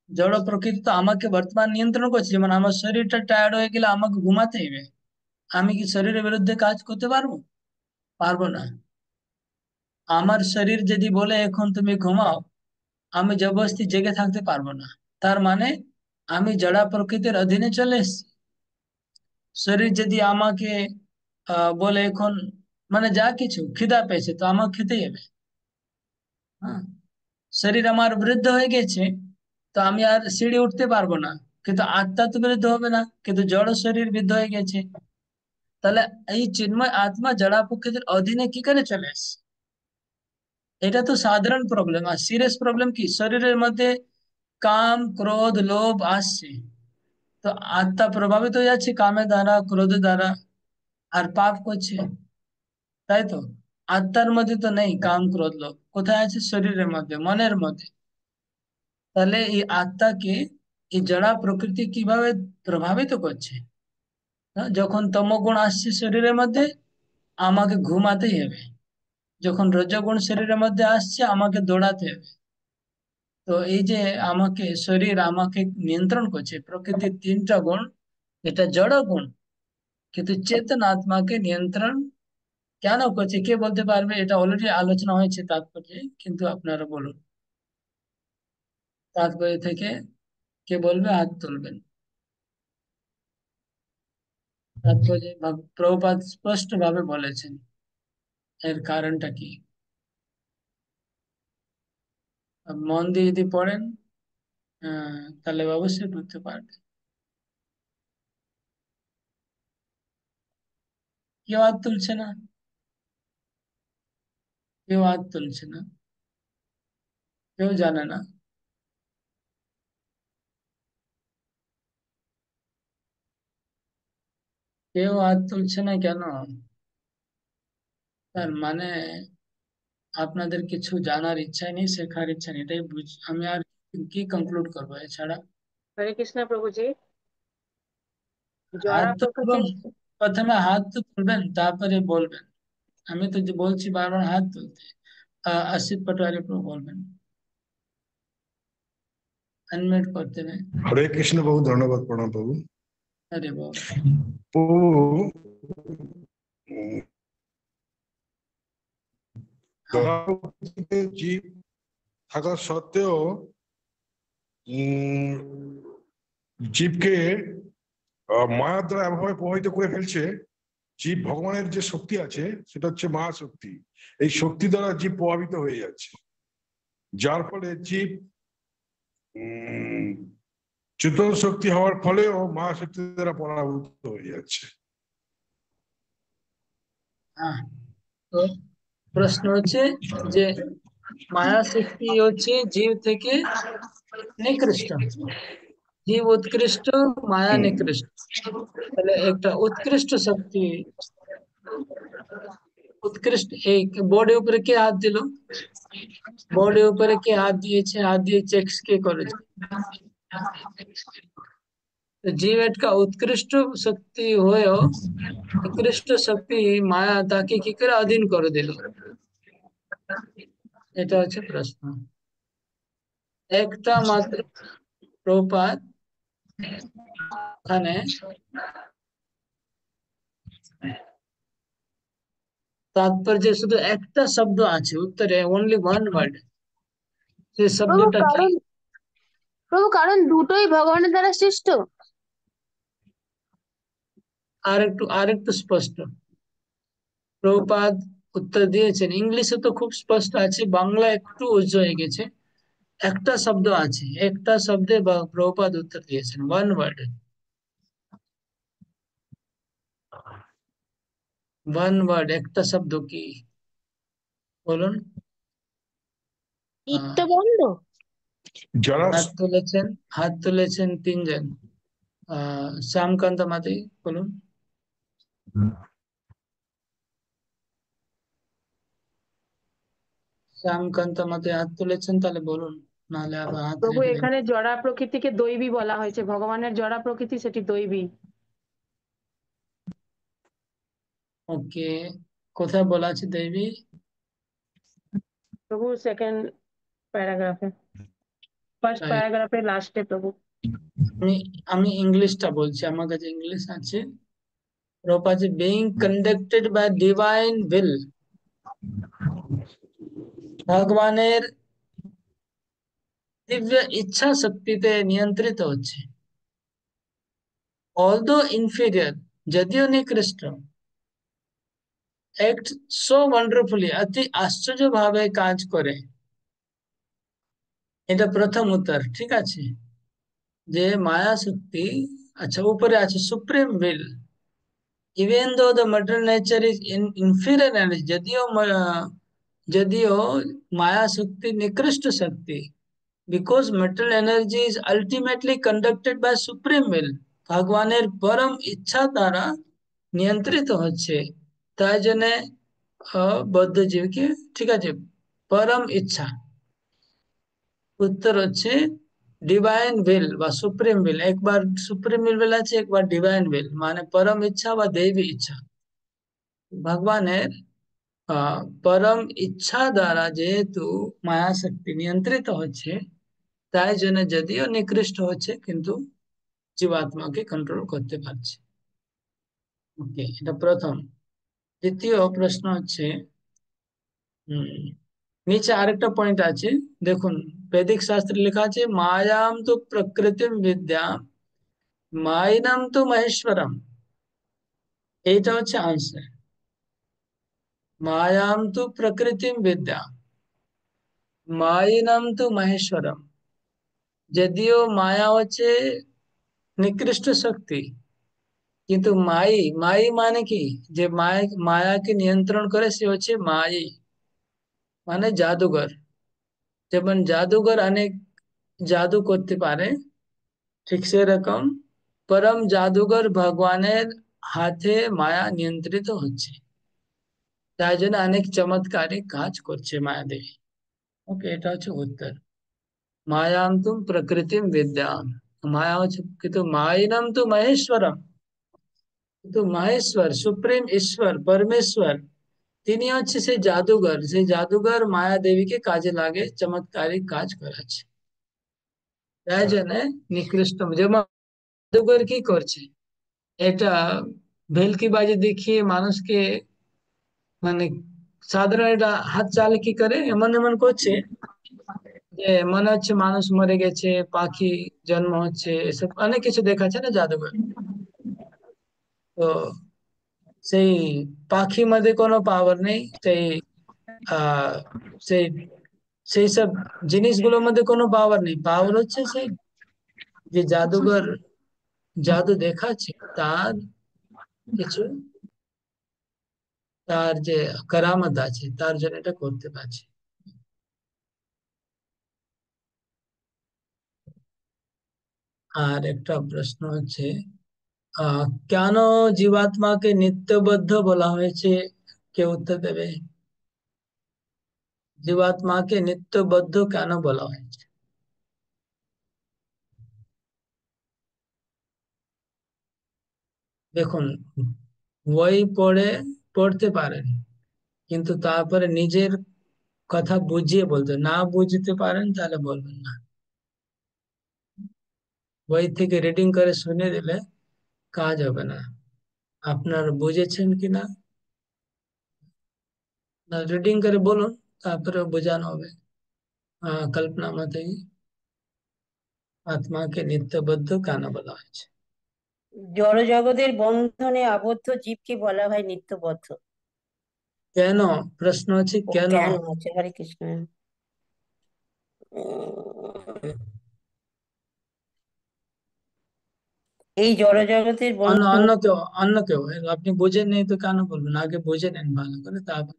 জড় প্রকৃতি তো আমাকে বর্তমান নিয়ন্ত্রণ করছে। যেমন আমার শরীরটা টায়ার্ড হয়ে গেলে আমাকে ঘুমাতে হবে, আমি কি শরীরের বিরুদ্ধে কাজ করতে পারবো? পারবো না। আমার শরীর যদি বলে এখন তুমি ঘুমাও, আমি জবরদস্তি জেগে থাকতে পারবো না। তার মানে আমি জড় প্রকৃতির অধীনে চলে এসেছি। শরীর যদি আমাকে বলে এখন, মানে যা কিছু খিদা পেয়েছে তো আমাকে খেতেই হবে, হ্যাঁ। শরীর আমার বৃদ্ধ হয়ে গেছে, তো আমি আর সিঁড়ি উঠতে পারবো না, কিন্তু আত্মা তো বৃদ্ধ হবে না, কিন্তু জড় শরীর বৃদ্ধ হয়ে গেছে। তাহলে এই চিন্ময় আত্মা জড়া প্রকৃতির অধীনে কি করে চলে এসেছে? এটা তো সাধারণ প্রবলেম। আর সিরিয়াস প্রবলেম কি, শরীরের মধ্যে কাম ক্রোধ লোভ আসছে, তো আত্মা প্রভাবিত হয়ে যাচ্ছে কামের দ্বারা, ক্রোধের দ্বারা, আর পাপ করছে, তাই তো। আত্মার মধ্যে তো নেই কাম ক্রোধ লোভ, কোথায় আছে? শরীরের মধ্যে, মনের মধ্যে। তাহলে এই আত্মাকে এই জড়া প্রকৃতি কিভাবে প্রভাবিত করছে? হ্যাঁ, যখন তমগুণ আসছে শরীরের মধ্যে, আমাকে ঘুমাতেই হবে। যখন রজগুণ শরীরের মধ্যে আসছে, আমাকে দৌড়াতে হবে। তো এই যে আমাকে শরীর আমাকে নিয়ন্ত্রণ করছে, প্রকৃতির তিনটা গুণ, এটা জড় গুণ, কিন্তু চেতন আত্মাকে নিয়ন্ত্রণ কেন করছে কে বলতে পারবে? এটা অলরেডি আলোচনা হয়েছে তাৎপর্যে, কিন্তু আপনারা বলুন তাৎপর্য থেকে, কে বলবে হাত তুলবেন। তাৎপর্যে প্রভুপাদ স্পষ্ট ভাবে বলেছেন এর কারণটা কি। মন দিয়ে যদি পড়েন তাহলে অবশ্যই বুঝতে পারবেন। কেউ হাত তুলছে না, কেউ হাত তুলছে না, কেউ জানে না। কেউ হাত তুলছে না কেন? তার মানে আপনাদের কিছু জানার ইচ্ছা নেই, শেখার ইচ্ছা নেই, এটাই আমি আর কি কনক্লুড করবো এছাড়া? হরে কৃষ্ণ প্রভুজি। হাত জড়া তুলবেন, প্রকৃতির প্রথমে হাত তো তুলবেন তারপরে বলবেন। আমি তো যে বলছি বারবার হাত তুলতে। অসিত পাটোয়ারি প্রভু বলবেন, अनम्यूट করতে হবে। হরে কৃষ্ণ প্রভু, ধন্যবাদ, প্রণাম প্রভু। আরে বাবা, প্রভু, জড়াপ্রকৃতিতে জীব থাকা সত্ত্বেও উম, জীবকে মায়ার দ্বারা এমনভাবে প্রভাবিত করে ফেলছে। জীব ভগবানের যে শক্তি আছে সেটা হচ্ছে মায়া শক্তি, এই শক্তি দ্বারা জীব প্রভাবিত হয়ে যাচ্ছে, যার ফলে জীব চেতন শক্তি হওয়ার ফলেও মায়া শক্তি দ্বারা পরাভূত হয়ে যাচ্ছে। হ্যাঁ। তো প্রশ্ন হচ্ছে যে মায়া শক্তি হচ্ছে জীব থেকে নিকৃষ্ট, জীব উৎকৃষ্ট, মায়া নিকৃষ্ট। তাহলে একটা উৎকৃষ্ট শক্তি, উৎকৃষ্ট এই বডি উপরে কে হাত দিল? বডি উপরে কে হাত দিয়েছে? হাত দিয়ে চেক কে করেছে? তো জীব একটা উৎকৃষ্ট শক্তি হয়েও নিকৃষ্ট শক্তি মায়া তাকে কি করে অধীন করে দিল? এটা হচ্ছে প্রশ্ন। একটা মাত্র প্রপাত ওখানে তাৎপর্য শুধু একটা শব্দ আছে উত্তরে, অনলি ওয়ান ওয়ার্ড। সেই প্রভু শব্দটা কি? কারণ কারণ দুটোই ভগবানের দ্বারা সৃষ্ট। আর একটু স্পষ্ট। প্রভুপাদ উত্তর দিয়েছেন। ইংলিশে তো খুব স্পষ্ট আছে, বাংলা একটু উজ্জ্ব হয়ে গেছে। একটা শব্দ আছে, একটা শব্দে প্রভুপাদ উত্তর দিয়েছেন, ওয়ান ওয়ার্ড। ওয়ান ওয়ার্ড, একটা শব্দ কি বলুন? ঈদ আহ, তো বন্ধ। যারা হাত তুলেছেন তিনজন। শ্যামকান্ত মাঝি বলুন। শ্যামকান্ত মাঝি হাত তুলেছেন, তাহলে বলুন, নাহলে আবার হাত প্রভু, রেখে দিন। এখানে জড়া প্রকৃতিকে দৈবী বলা হয়েছে, ভগবানের জড়া প্রকৃতি সেটি দৈবী। ওকে, কোথায় বলা আছে দেবী? প্রভু সেকেন্ড প্যারাগ্রাফে, ফার্স্ট তাই, প্যারাগ্রাফে লাস্টে প্রভু। আমি আমি ইংলিশটা বলছি, আমার কাছে ইংলিশ আছে। প্রভুপাদ জি, being conducted by divine will, ভগবানের দিব্য ইচ্ছা শক্তিতে নিয়ন্ত্রিত হচ্ছে। although inferior, যদিও নিকৃষ্ট, act so wonderfully, অতি আশ্চর্যভাবে কাজ করে। এটা প্রথম উত্তর, ঠিক আছে? যে মায়া শক্তি, আচ্ছা উপরে আছে supreme will, even though the material nature is in inferior energy, যদিও মায়া শক্তি নিকৃষ্ট শক্তি, because material energy is ultimately conducted by supreme will, ভগবানের পরম ইচ্ছা দ্বারা নিয়ন্ত্রিত হচ্ছে। তাই জন্য বদ্ধ জীবকে, ঠিক আছে, পরম ইচ্ছা, উত্তর হচ্ছে ডিভাইন উইল বা সুপ্রিম উইল। একবার সুপ্রিম উইল আছে, একবার ডিভাইন উইল, মানে পরম ইচ্ছা বা দৈবী ইচ্ছা। ভগবানের পরম ইচ্ছা দ্বারা যেহেতু মায়া শক্তি নিয়ন্ত্রিত হচ্ছে, তাই জন্য যদিও নিকৃষ্ট হচ্ছে, কিন্তু জীবাত্মাকে কন্ট্রোল করতে পারছে। ওকে, এটা প্রথম। দ্বিতীয় প্রশ্ন হচ্ছে, নিচে আরেকটা পয়েন্ট আছে, দেখুন। বৈদিক শাস্ত্রে লেখা আছে, মায়াম তো প্রকৃতিম বিদ্যাম মাইনাম তো মহেশ্বরম। এইটা হচ্ছে আনসার। মায়াম তো প্রকৃতিম বিদ্যাম মাইনাম তো মহেশ্বরম। যদিও মায়া হচ্ছে নিকৃষ্ট শক্তি, কিন্তু মাই, মাই মানে কি? যে মায়াকে নিয়ন্ত্রণ করে সে হচ্ছে মাই, মানে জাদুঘর। যেমন জাদুঘর অনেক জাদু করতে পারে, ঠিক সেরকম পরম জাদুঘর ভগবানের হাতে মায়া নিয়ন্ত্রিত হচ্ছে, তাই জন্য অনেক চমৎকারী কাজ করছে মায়া দেবী। ওকে, এটা হচ্ছে উত্তর। মায়াম তুম প্রকৃতিম বিদ্যাম, মায়া হচ্ছে, কিন্তু মাইনম তো মহেশ্বরম, কিন্তু মহেশ্বর সুপ্রিম ঈশ্বর পরমেশ্বর, তিনি হচ্ছে সেই জাদুঘর। সেই জাদুঘর মায়া দেবীকে কাজে লাগে, চমৎকারী কাজ করাচ্ছে। তাই জন্য নিকৃষ্ট, যেমন জাদুঘর কি করছে, এটা ভেলকিবাজি দেখিয়ে মানুষকে, মানে সাধারণ এটা হাত চালে কি করে, এমন এমন করছে যে মনে হচ্ছে মানুষ মরে গেছে, পাখি জন্ম হচ্ছে, এসব অনেক কিছু দেখাচ্ছে না জাদুঘর। তো সেই পাখির মধ্যে কোনো পাওয়ার নেই, সেই আহ সেই সেই সব জিনিসগুলোর মধ্যে কোনো পাওয়ার নেই। পাওয়ার হচ্ছে সেই যে জাদুঘর জাদু দেখাচ্ছে, তার কিছু, তার যে কারামত আছে, তার জন্য এটা করতে পারছে। আর একটা প্রশ্ন হচ্ছে, কেন জীবাত্মাকে নিত্যবদ্ধ বলা হয়েছে? কে উত্তর দেবে? জীবাত্মাকে নিত্যবদ্ধ কেন বলা হয়েছে? দেখুন, বই পড়তে পারেন, কিন্তু তারপরে নিজের কথা বুঝিয়ে বলতে, না বুঝতে পারেন তাহলে বলবেন না। বই থেকে রিডিং করে শুনে দিলে কাজ হবে না। আপনার বুঝেছেন কিনা, না রিডিং করে বলুন, তারপরে বোঝানো হবে। কল্পনা মতে আত্মাকে নিত্যবদ্ধ কেন বলা হয়েছে? জড় জগতের বন্ধনে আবদ্ধ জীবকে বলা হয় নিত্যবদ্ধ। কেন? প্রশ্ন হচ্ছে ও কেন? কেন হচ্ছে, হরে কৃষ্ণ। উম, এই জড়জগতের অন্য বন্ধন। অন্য কেউ আপনি বুঝেন নেই তো কেন বলবেন? আগে বুঝে নেন ভালো করে, তারপর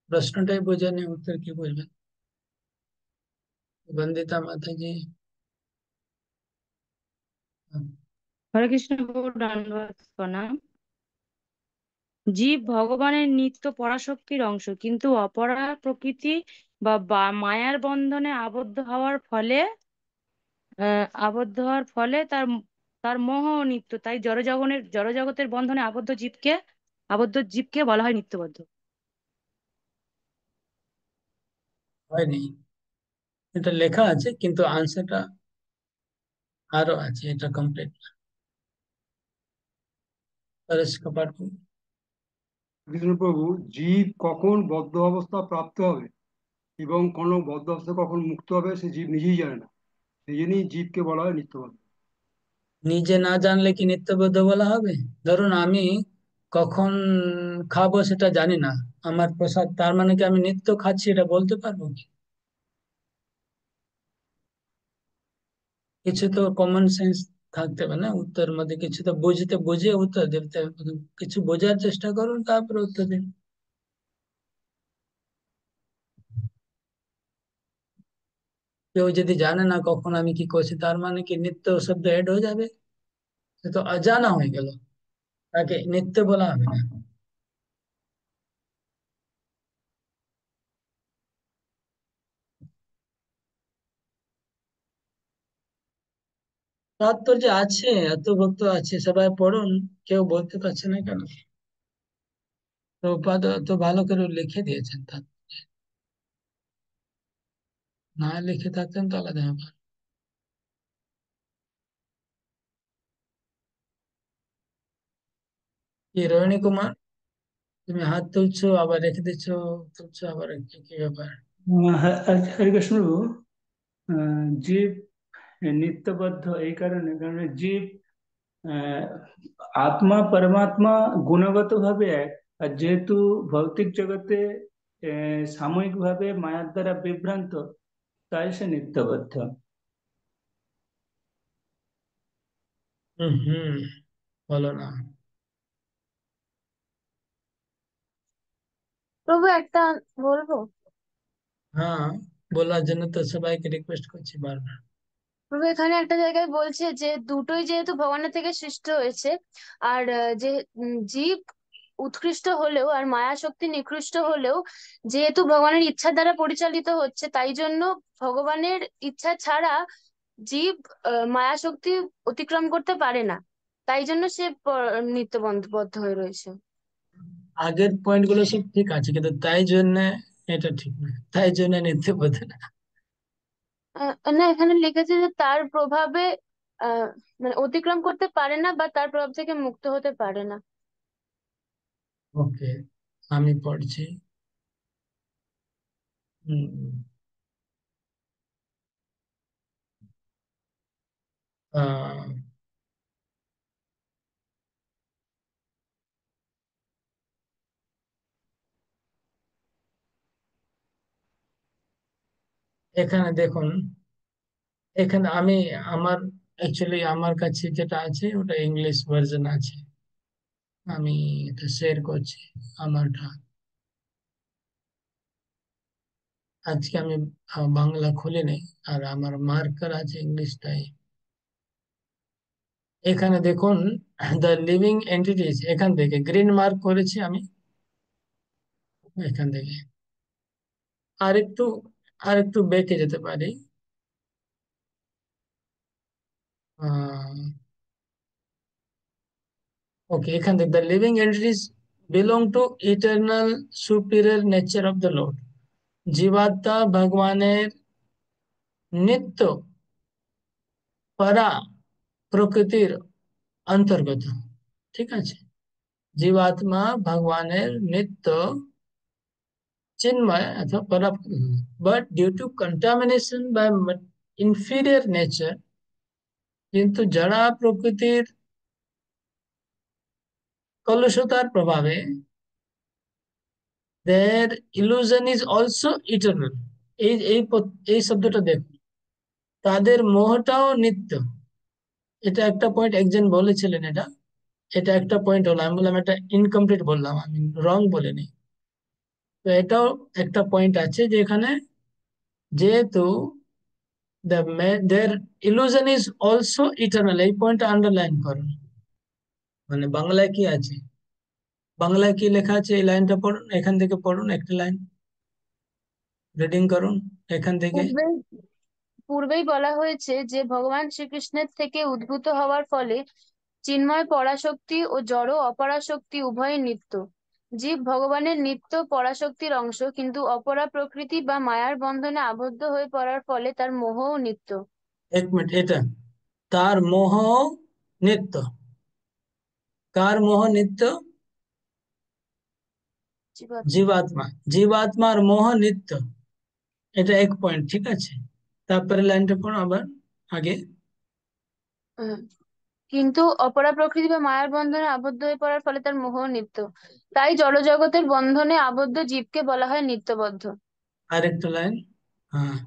প্রশ্নটাই বুঝে নেই, উত্তর কি বলবেন? বন্দিতা মাতা জি। হরে কৃষ্ণ প্রভু, দণ্ডবত প্রণাম। জীব ভগবানের নিত্য পরাশক্তির অংশ, কিন্তু অপরা প্রকৃতি বা মায়ার বন্ধনে আবদ্ধ হওয়ার ফলে তার তার মোহ নিত্য। তাই জড়জগতের বন্ধনে আবদ্ধ জীবকে বলা হয় নিত্যবদ্ধ। হয়নি, এটা লেখা আছে কিন্তু আনসারটা আরো আছে, এটা কমপ্লিট। পরেশ কপাট। কৃষ্ণপ্রভু, জীব কখন বদ্ধ অবস্থা প্রাপ্ত হবে এবং কোনো বদ্ধ অবস্থা কখন মুক্ত হবে সে জীব নিজেই জানে না, সেই জন্যই জীবকে বলা হয় নিত্যবদ্ধ। নিজে না জানলে কি নিত্যবদ্ধ বলা হবে? ধরুন আমি কখন খাবো সেটা জানি না, আমার প্রসাদ, তার মানে কি আমি নিত্য খাচ্ছি এটা বলতে পারবো কি? কিছু তো কমন সেন্স থাকতে হবে না উত্তরের মধ্যে, কিছু তো বুঝে উত্তর দিতে হবে। কিছু বোঝার চেষ্টা করুন, তারপরে উত্তর দিন। কেউ যদি জানে না কখন আমি কি করছি, তার মানে কি নিত্য শব্দ এড হয়ে যাবে? সে তো অজানা হয়ে গেল, তাকে নিত্য বলা হবে না। তাৎপর্য আছে, এত ভক্ত আছে, সবাই পড়ুন, কেউ বলতে পারছে না কেন? প্রভুপাদ তো ভালো করে লিখে দিয়েছেন, তার না লিখে থাকতেন তো আলাদা ব্যাপার। কি রোহিণী কুমার, তুমি হাত তুলছো আবার রেখে দিচ্ছ, তুলছো আবার, কি কি ব্যাপার? হরে কৃষ্ণ প্রভু, জীব নিত্যবদ্ধ এই কারণে, কারণ জীব আহ, আত্মা পরমাত্মা গুণগত ভাবে এক। আর যেহেতু ভৌতিক জগতে সাময়িক ভাবে মায়ার দ্বারা বিভ্রান্ত, তাই সে নিত্যবদ্ধ। হুম, বলো না। প্রভু একটা বলবো? হ্যাঁ, বলার জন্য তো সবাইকে রিকোয়েস্ট করছি বারবার। প্রভু এখানে একটা জায়গায় বলছে যে দুটোই যেহেতু ভগবানের থেকে সৃষ্ট হয়েছে, আর যে জীব উৎকৃষ্ট হলেও আর মায়া শক্তি নিকৃষ্ট হলেও, যেহেতু ভগবানের ইচ্ছার দ্বারা পরিচালিত হচ্ছে, তাই জন্য ভগবানের ইচ্ছা ছাড়া জীব মায়া শক্তি অতিক্রম করতে পারে না। তাই জন্য সে নিত্য বদ্ধ হয়ে রয়েছে। আগের পয়েন্ট গুলো সব ঠিক আছে, কিন্তু তাই জন্য এটা ঠিক না, তাই জন্য নিতে পারবে না। না, এখানে লিখেছে যে তার প্রভাবে আহ মানে অতিক্রম করতে পারে না বা তার প্রভাব থেকে মুক্ত হতে পারে না। ওকে, আমি পড়ছি। হুম, আহ, এখানে দেখুন, এখানে আমি আমার অ্যাকচুয়ালি আমার কাছে যেটা আছে ওটা ইংলিশ ভার্সন আছে, আমি এটা শেয়ার করছি আমারটা। আজকে আমি বাংলা খুলিনি, আর আমার মার্কার আছে ইংলিশটাই। এখানে দেখুন, দ্য লিভিং এন্টিটিস, এখান থেকে গ্রিন মার্ক করেছি আমি, এখান থেকে আর একটু আর একটু বেঁকে যেতে পারি। ওকে, এখান থেকে the living entities belong to eternal superior nature of the Lord. জীবাত্মা ভগবানের নিত্য পরা প্রকৃতির অন্তর্গত। ঠিক আছে, জীবাত্মা ভগবানের নিত্য चिन्मय अथवा पर, but due to contamination by inferior nature, কিন্তু জড়া প্রকৃতির কলুষতার প্রভাবে there illusion is also eternal. এই শব্দটা দেখুন, তাদের মোহটাও নিত্য। এটা একটা পয়েন্ট, একজন বলেছিলেন এটা, এটা একটা পয়েন্ট হলো, আমি বললাম এটা ইনকমপ্লিট বললাম, আমি রং বলিনি। তো এটাও একটা পয়েন্ট আছে যে এখানে যেহেতু দেয়ার ইলুশন ইজ অলসো ইটারনাল, এই পয়েন্টটা আন্ডারলাইন করুন। মানে বাংলায় কি আছে, বাংলায় কি লেখা আছে এই লাইনটা পড়ুন, এখান থেকে পড়ুন একটা লাইন, রিডিং করুন এখান থেকে। পূর্বে পূর্বেই বলা হয়েছে যে ভগবান শ্রীকৃষ্ণের থেকে উদ্ভূত হওয়ার ফলে চিন্ময় পরাশক্তি ও জড় অপরাশক্তি উভয়ই নিত্য। জীব ভগবানের নিত্য পরাশক্তির অংশ, কিন্তু অপরা প্রকৃতি বা মায়ার বন্ধনে আবদ্ধ হয়ে পড়ার ফলে তার মোহও নিত্য। এক মিনিট, এটা তার মোহ নিত্য, কার মোহ নিত্য? জীবাত্মা। জীবাত্মা, জীবাত্মার মোহ নিত্য, এটা এক পয়েন্ট, ঠিক আছে। তারপরে লাইনটা পড়ো আবার আগে। হুম। কিন্তু অপরা প্রকৃতি বা মায়ার বন্ধনে আবদ্ধ হয়ে পড়ার ফলে তার মোহও নিত্য। তাই জড়জগতের বন্ধনে আবদ্ধ জীবকে বলা হয় নিত্যবদ্ধ। আরেকটা লাইন, হ্যাঁ, আহ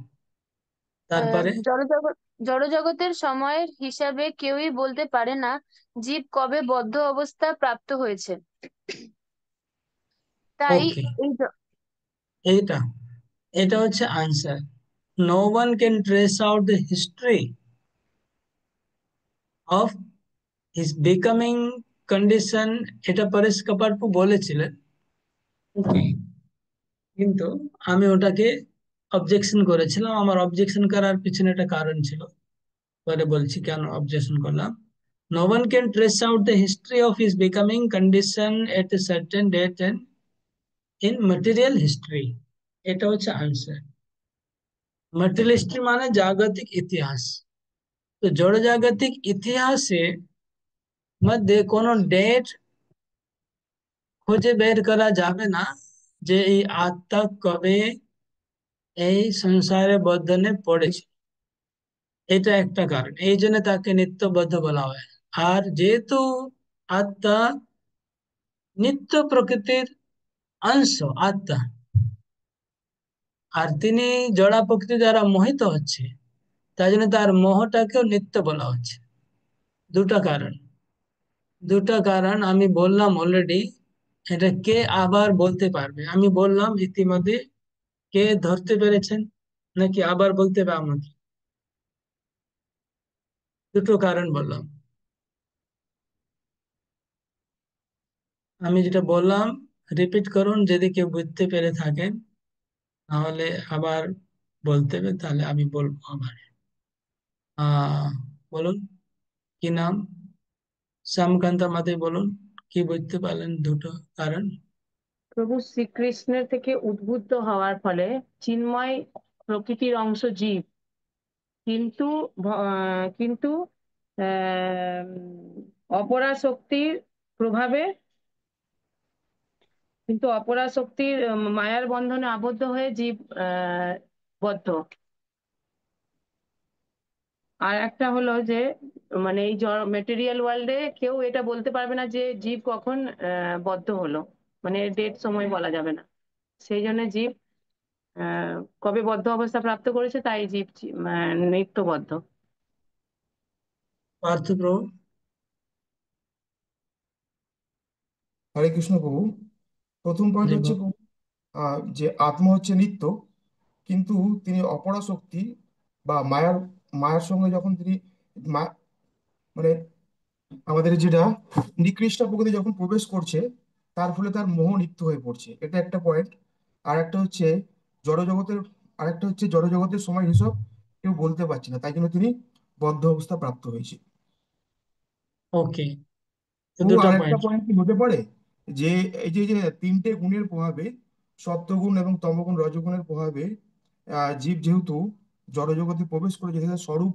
তারপরে। জড়জগৎ জড়জগতের সময়ের হিসাবে কেউই বলতে পারে না জীব কবে বদ্ধ অবস্থা প্রাপ্ত হয়েছে। তাই ওকে, এই এইটা এটা হচ্ছে answer. No one can trace out the history of his becoming condition, এটা পরেশ কাপারপু বলেছিলেন। ওকে, কিন্তু আমি ওটাকে অবজেকশন করেছিলাম, আমার অবজেকশন করার পিছনে একটা কারণ ছিল, পরে বলছি কেন অবজেকশন করলাম। No one can trace out the history of his becoming condition at a certain date and in material history, এটা হচ্ছে আনসার। ম্যাটেরিয়াল হিস্ট্রি মানে জাগতিক ইতিহাস। তো জড় জাগতিক ইতিহাসে মধ্যে কোনো ডেট খুঁজে বের করা যাবে না যে এই আত্মা কবে এই সংসারে বন্ধনে পড়েছে, এটা একটা কারণ, এই জন্য তাকে নিত্যবদ্ধ বলা হয়। আর যেহেতু আত্মা নিত্য প্রকৃতির অংশ, আত্মা, আর তিনি জড়া প্রকৃতি দ্বারা মোহিত হচ্ছে, তাই জন্য তার মোহটাকেও নিত্য বলা হচ্ছে। দুটা কারণ, দুটা কারণ আমি বললাম অলরেডি। এটা কে আবার বলতে পারবে? আমি বললাম ইতিমধ্যে, কে ধরতে পেরেছেন নাকি আবার বলতে হবে আমাকে? দুটো কারণ বললাম, আমি যেটা বললাম রিপিট করুন যদি কেউ বুঝতে পেরে থাকেন, নাহলে আবার বলতে হবে, তাহলে আমি বলবো আবার। আহ বলুন, কি নাম? শ্যামকান্ত মাতে বলুন, কি বুঝতে পারলেন দুটো কারণ? প্রভু শ্রীকৃষ্ণের থেকে উদ্বুদ্ধ হওয়ার ফলে চিন্ময় প্রকৃতির অংশ জীব, কিন্তু কিন্তু অপরা শক্তির প্রভাবে, কিন্তু অপরা শক্তির মায়ার বন্ধনে আবদ্ধ হয়ে জীব বদ্ধ। আর একটা হলো যে মানে এই মেটেরিয়াল ওয়ার্ল্ডে কেউ এটা বলতে পারবে না যে জীব কখন বদ্ধ হলো, মানে ডেট সময় বলা যাবে না। সেই জন্য জীব আহ কবে বদ্ধ অবস্থা প্রাপ্ত করেছে, তাই জীব নিত্যবদ্ধ। পার্থপ্রভু। হরে কৃষ্ণ প্রভু। প্রথম পয়েন্ট জি হচ্ছে প্রভু, যে আত্মা হচ্ছে নিত্য, কিন্তু তিনি অপরা শক্তি বা মায়ার মায়ার সঙ্গে যখন তিনি মানে আমাদের যেটা নিকৃষ্ট প্রকৃতি যখন প্রবেশ করছে, তার ফলে তার মোহ নিত্য হয়ে পড়ছে, এটা একটা পয়েন্ট। আর একটা হচ্ছে জড়জগতের আর একটা হচ্ছে জড়জগতের সময় হিসাব কেউ বলতে পারছে না, তাই জন্য তিনি বদ্ধ অবস্থা প্রাপ্ত হয়েছে। ওকে, তো ও দুটো আর একটা পয়েন্ট। পয়েন্ট কি হতে পারে, যে এই যে যে তিনটে গুণের প্রভাবে, সপ্তগুণ এবং তমগুণ রজগুণের প্রভাবে, জীব যেহেতু জড়জগতে প্রবেশ করেছে, তার স্বরূপ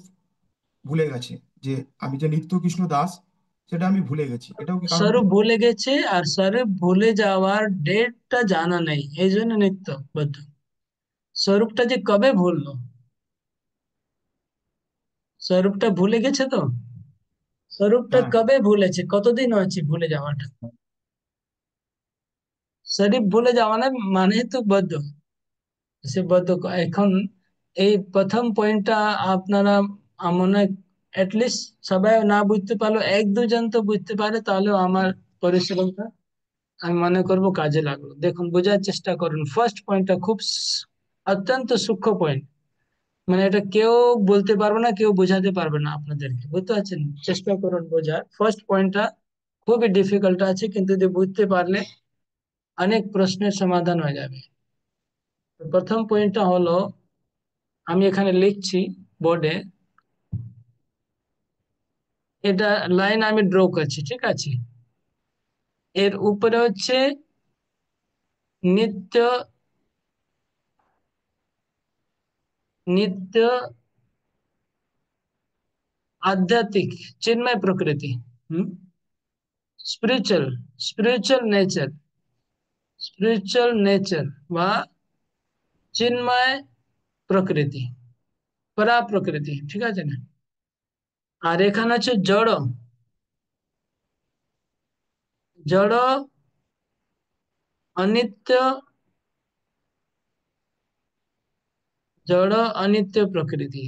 ভুলে গেছে, যে আমি যে নিত্য কৃষ্ণ দাস সেটা আমি ভুলে গেছি, এটাও কি কারণ হতে স্বরূপ পারে? ভুলে গেছে, আর স্বরূপ ভুলে যাওয়ার ডেটটা জানা নেই, এই জন্য নিত্যবদ্ধ। স্বরূপটা যে কবে ভুললো, স্বরূপটা ভুলে গেছে তো, স্বরূপটা হ্যাঁ। কবে ভুলেছে, কতদিন হয়েছে ভুলে যাওয়াটা? শরীফ ভুলে যাওয়া মানে তো বদ্ধ, সে বদ্ধ এখন এই প্রথম পয়েন্টটা আপনারা মনে হয় অ্যাটলিস্ট সবাই না বুঝতে পারলো এক দুজন তো বুঝতে পারে, তাহলেও আমার পরিশ্রমটা আমি মনে করব কাজে লাগলো। দেখুন বোঝার চেষ্টা করুন, ফার্স্ট পয়েন্টটা খুব অত্যন্ত সূক্ষ্ম পয়েন্ট, মানে এটা কেউ বলতে পারবে না, কেউ বোঝাতে পারবে না আপনাদেরকে, বুঝতে পারছেন? চেষ্টা করুন বোঝার। ফার্স্ট পয়েন্টটা খুবই ডিফিকাল্ট আছে, কিন্তু যদি বুঝতে পারলে অনেক প্রশ্নের সমাধান হয়ে যাবে। তো প্রথম পয়েন্টটা হলো, আমি এখানে লিখছি বোর্ডে, এটা লাইন আমি ড্র করছি, ঠিক আছে? এর উপরে হচ্ছে নিত্য নিত্য আধ্যাত্মিক চিন্ময় প্রকৃতি, spiritual spiritual nature, spiritual nature বা চিন্ময় প্রকৃতি, পরা প্রকৃতি, ঠিক আছে না? আর এখানে হচ্ছে জড়, জড় অনিত্য, জড় অনিত্য প্রকৃতি,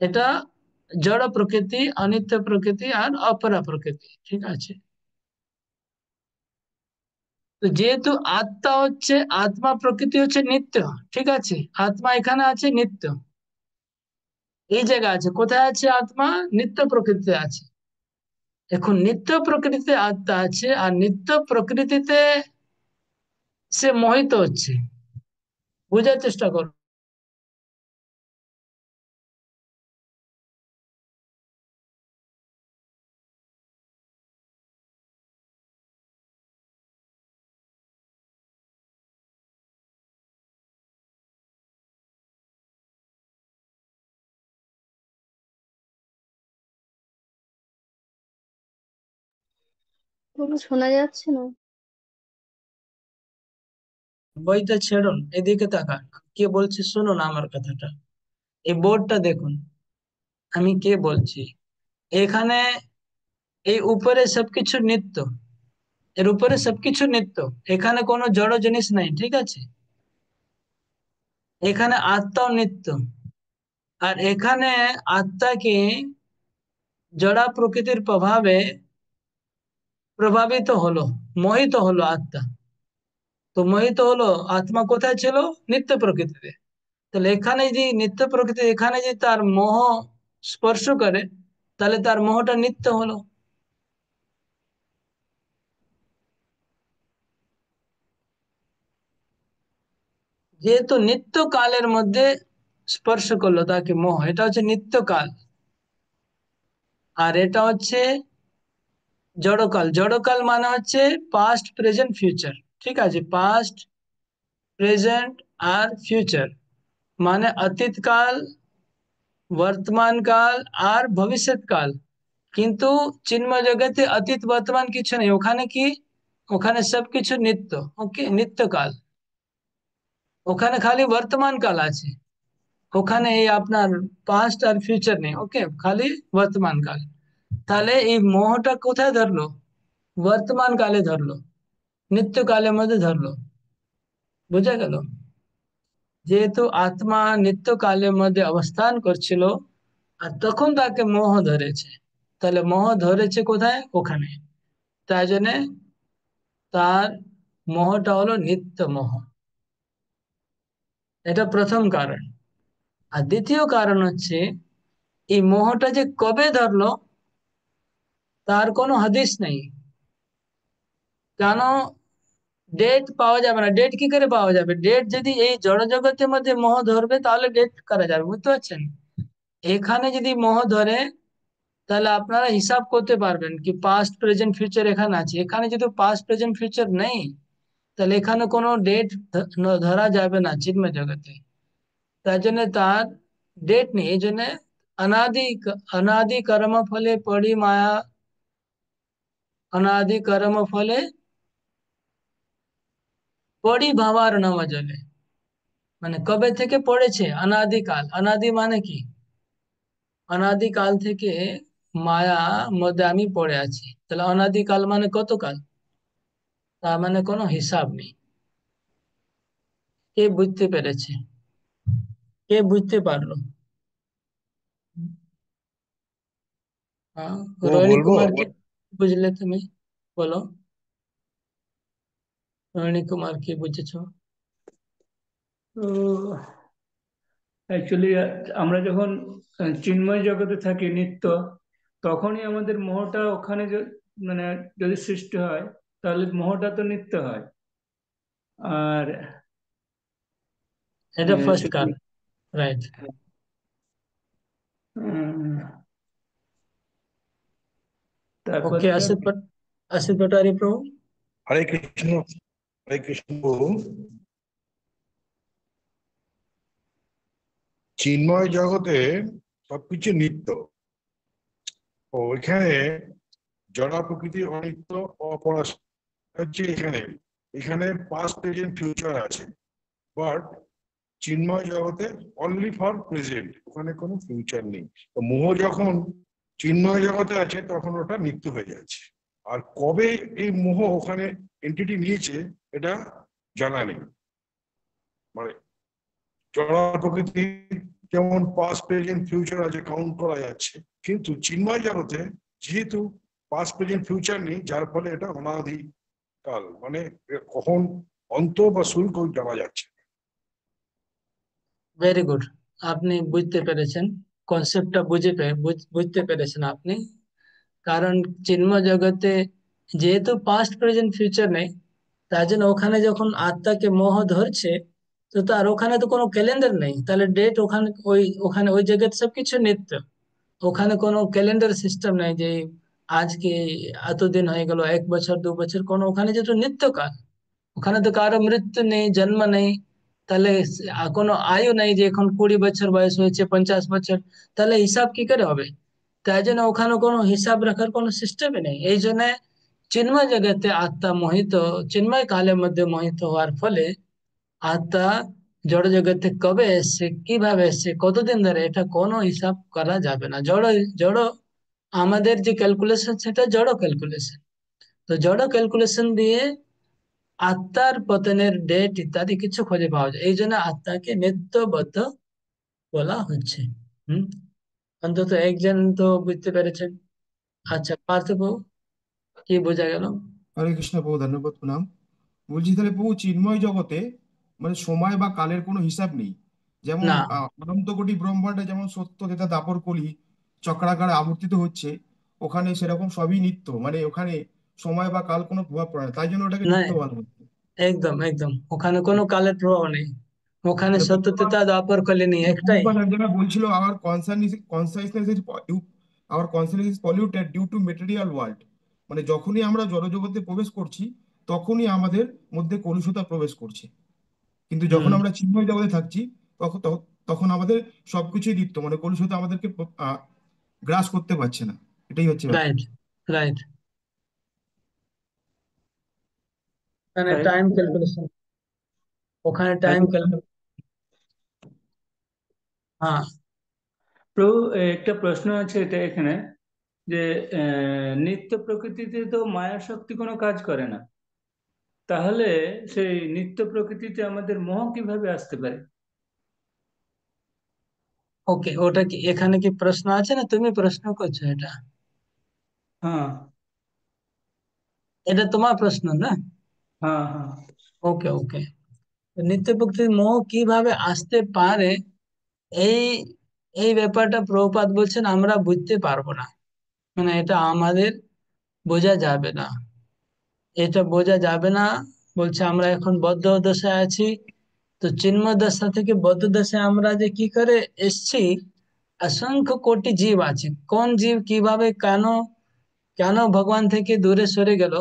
এটা জড় প্রকৃতি, অনিত্য প্রকৃতি আর অপরা প্রকৃতি, ঠিক আছে? তো যেহেতু আত্মা হচ্ছে, আত্মা প্রকৃতি হচ্ছে নিত্য, ঠিক আছে? আত্মা এখানে আছে নিত্য, এই জায়গা আছে, কোথায় আছে আত্মা? নিত্য প্রকৃতিতে আছে। এখন নিত্য প্রকৃতিতে আত্মা আছে, আর নিত্য প্রকৃতিতে সে মোহিত হচ্ছে, বোঝার চেষ্টা করো। কোনো শোনা যাচ্ছে না। বইটা ছেড়ুন, এদিকে তাকান, কে বলছে শুনুন আমার কথাটা। এই বোর্ডটা দেখুন, আমি কে বলছি। এখানে এই উপরে সবকিছু নিত্য, এর উপরে সবকিছু নিত্য, এখানে কোনো জড় জিনিস নাই, ঠিক আছে? এখানে আত্মাও নিত্য, আর এখানে আত্মাকে জড়া প্রকৃতির প্রভাবে প্রভাবিত হলো, মোহিত হলো আত্মা। তো মোহিত হলো, আত্মা কোথায় ছিল? নিত্য প্রকৃতিতে। তাহলে এখানে যে নিত্য প্রকৃতি, এখানে যে তার মোহ স্পর্শ করে, তাহলে তার মোহটা নিত্য হলো। যেহেতু নিত্য কালের মধ্যে স্পর্শ করলো তাকে মোহ, এটা হচ্ছে নিত্যকাল। আর এটা হচ্ছে জড়কাল, জড়কাল মানে হচ্ছে পাস্ট প্রেজেন্ট ফিউচার, ঠিক আছে? পাস্ট প্রেজেন্ট আর ফিউচার মানে অতীত কাল, বর্তমান কাল আর ভবিষ্যৎ কাল। কিন্তু চিন্ময় জগতে অতীত বর্তমান কিছু নেই, ওখানে কি? ওখানে সবকিছু নিত্য, ওকে, নিত্যকাল। ওখানে খালি বর্তমান কাল আছে, ওখানে এই আপনার পাস্ট আর ফিউচার নেই, ওকে, খালি বর্তমান কাল। তাহলে এই মোহটা কোথায় ধরলো? বর্তমান কালে ধরলো, নিত্যকালের মধ্যে ধরলো, বোঝা গেল? যেহেতু আত্মা নিত্যকালের মধ্যে অবস্থান করছিল, আর তখন তাকে মোহ ধরেছে, তাহলে মোহ ধরেছে কোথায়? ওখানে। তাই জন্যে তার মোহটা হলো নিত্য মোহ, এটা প্রথম কারণ। আর দ্বিতীয় কারণ হচ্ছে, এই মোহটা যে কবে ধরলো তার কোনো হাদিস নেই। কেন? ডেট পাওয়া যাবে না। ডেট কি করে পাওয়া যাবে? ডেট যদি এই জড় জগতের মধ্যে মোহ ধরবে, তাহলে ডেট করা যাবে, বুঝতে পারছেন? এখানে যদি মোহ ধরে, তাহলে আপনারা হিসাব করতে পারবেন কি পাস্ট প্রেজেন্ট ফিউচার এখানে আছে। এখানে যদি পাস্ট প্রেজেন্ট ফিউচার নেই, তাহলে এখানে কোনো ডেট ধরা যাবে না চিন্ময় জগতে। তাই জন্য তার ডেট নেই, এই জন্য অনাদি অনাদি কর্ম ফলে পড়ি মায়া, অনাদি কর্ম ফলে পড়ি ভাবার নব জলে, মানে কবে থেকে পড়েছে? অনাদিকাল। অনাদি মানে কি? অনাদিকাল থেকে মায়া মধ্যে আমি পড়ে আছি, তাহলে অনাদিকাল মানে কত কাল? তার মানে কোনো হিসাব নেই। কে বুঝতে পেরেছে? কে বুঝতে পারলো? हाँ, ও रोहिणी বলবো। कुमार की বুঝলে তুমি? বলো, रोहिणी कुमार কি বুঝেছো? তো অ্যাকচুয়ালি আমরা যখন চিন্ময় জগতে থাকি নিত্য, তখনই আমাদের মোহটা ওখানে মানে যদি সৃষ্টি হয়, তাহলে মোহটা তো নিত্য হয়। আর এটা ফার্স্ট সেটা কার, রাইট? উম, তারপর ওকে, असित पटारी प्रभु। হরে কৃষ্ণ। হরে কৃষ্ণ প্রভু। চিন্ময় জগতে সবকিছু নিত্য। ও এখানে জড় প্রকৃতি অনিত্য, অপরাশর হচ্ছে এখানে। এখানে পাস্ট প্রেজেন্ট ফিউচার আছে, বাট চিন্ময় জগতে অনলি ফর প্রেজেন্ট, ওখানে কোনো ফিউচার নেই। তো মোহ যখন চিন্ময় জগতে আছে তখন ওটা নিত্য হয়ে যাচ্ছে। আর কবে এই মোহ ওখানে এন্টিটি নিয়েছে এটা জানা নেই। মানে জড় প্রকৃতি যেমন পাস্ট প্রেজেন্ট ফিউচার আছে, কাউন্ট করা যাচ্ছে, কিন্তু চিন্ময় জগতে যেহেতু পাস্ট প্রেজেন্ট ফিউচার নেই, যার ফলে এটা অনাদি কাল, মানে কখন অন্ত বা শুরু কেউ জানা যাচ্ছে না। ভেরি গুড, আপনি বুঝতে পেরেছেন, কনসেপ্টটা বুঝতে পেরেছেন আপনি। কারণ চিন্ময় জগতে যেহেতু পাস্ট প্রেজেন্ট ফিউচার নেই, তার জন্য ওখানে যখন আত্মাকে মোহ ধরছে, তো তার ওখানে তো কোনো ক্যালেন্ডার নেই, তাহলে ডেট ওখানে ওখানে ওই জায়গাতে সবকিছু নিত্য। ওখানে কোনো ক্যালেন্ডার সিস্টেম নেই যে আজকে এতদিন হয়ে গেল, 1 বছর 2 বছর, কোনো ওখানে যেহেতু নিত্যকাল, ওখানে তো কারো মৃত্যু নেই, জন্ম নেই, তাহলে কোনো আয়ু নেই যে এখন 20 বছর বয়স হয়েছে, 50 বছর, তাহলে হিসাব কি করে হবে? তাই জন্য ওখানে কোনো হিসাব রাখার কোনো সিস্টেমই নেই। এই জন্য চিন্ময় জগতে আত্মা মোহিত, চিন্ময় কালের মধ্যে মোহিত হওয়ার ফলে আত্মা জড় জগতে কবে এসছে, কিভাবে এসছে, কতদিন ধরে, এটা কোনো হিসাব করা যাবে না। জড় জড় আমাদের যে ক্যালকুলেশন, সেটা জড় ক্যালকুলেশন। তো জড় ক্যালকুলেশন দিয়ে আত্মার পতনের ডেট ইত্যাদি কিছু খুঁজে পাওয়া যায়, এই জন্য আত্মাকে নিত্যবদ্ধ বলা হচ্ছে। হম, অন্তত একজন তো বুঝতে পেরেছেন। আচ্ছা পার্থ, কি বোঝা গেল? হরে কৃষ্ণ প্রভু, ধন্যবাদ, প্রণাম। বলছি তাহলে প্রভু চিন্ময় জগতে মানে সময় বা কালের কোনো হিসাব নেই। যেমন না, অনন্ত কোটি ব্রহ্মাণ্ডে যেমন সত্য যেটা দাপর কলি চক্রাকারে আবর্তিত হচ্ছে, ওখানে সেরকম সবই নিত্য, মানে ওখানে সময় বা কাল কোনো প্রভাব পড়ে না, তাই জন্য ওটাকে না, নিত্য বলা হচ্ছে। একদম একদম ওখানে কোনো কালের প্রভাব নেই। ওখানে মানে ভগবান সত্যতা দ্বাপর কলিনি একটাই। ভগবান এক জায়গায় বলছিল our consciousness is our consciousness is polluted due to material world. মানে যখনই আমরা জড়জগতে প্রবেশ করছি, তখনই আমাদের মধ্যে কলুষতা প্রবেশ করছে। কিন্তু যখন হুম, আমরা চিন্ময় জগতে থাকছি, তখন তখন আমাদের সবকিছুই নিত্য, মানে কলুষতা আমাদেরকে গ্রাস করতে পারছে না। এটাই হচ্ছে ব্যাপার। Right, right. ওখানে হরে টাইম ক্যালকুলেশন, ওখানে টাইম হরে ক্যালকুলেশন। হ্যাঁ, প্রভু, একটা প্রশ্ন আছে এটা এখানে, যে নিত্য প্রকৃতিতে তো মায়া শক্তি কোনো কাজ করে না, তাহলে সেই নিত্য প্রকৃতিতে আমাদের মোহ কিভাবে আসতে পারে? ওকে, ওটা কি এখানে কি প্রশ্ন আছে না তুমি প্রশ্ন করছো? এটা হ্যাঁ, এটা তোমার প্রশ্ন না? হ্যাঁ, হ্যাঁ। ওকে, ওকে। নিত্য প্রকৃতির মোহ কিভাবে আসতে পারে, এই এই ব্যাপারটা প্রভুপাদ বলছেন আমরা বুঝতে পারবো না, মানে এটা আমাদের বোঝা যাবে না, এটা বোঝা যাবে না। বলছে আমরা এখন বদ্ধ দশায় আছি, তো চিন্ময় দশা থেকে বদ্ধ দশায় আমরা যে কি করে এসছি, অসংখ্য কোটি জীব আছে, কোন জীব কিভাবে কেন কেন ভগবান থেকে দূরে সরে গেল,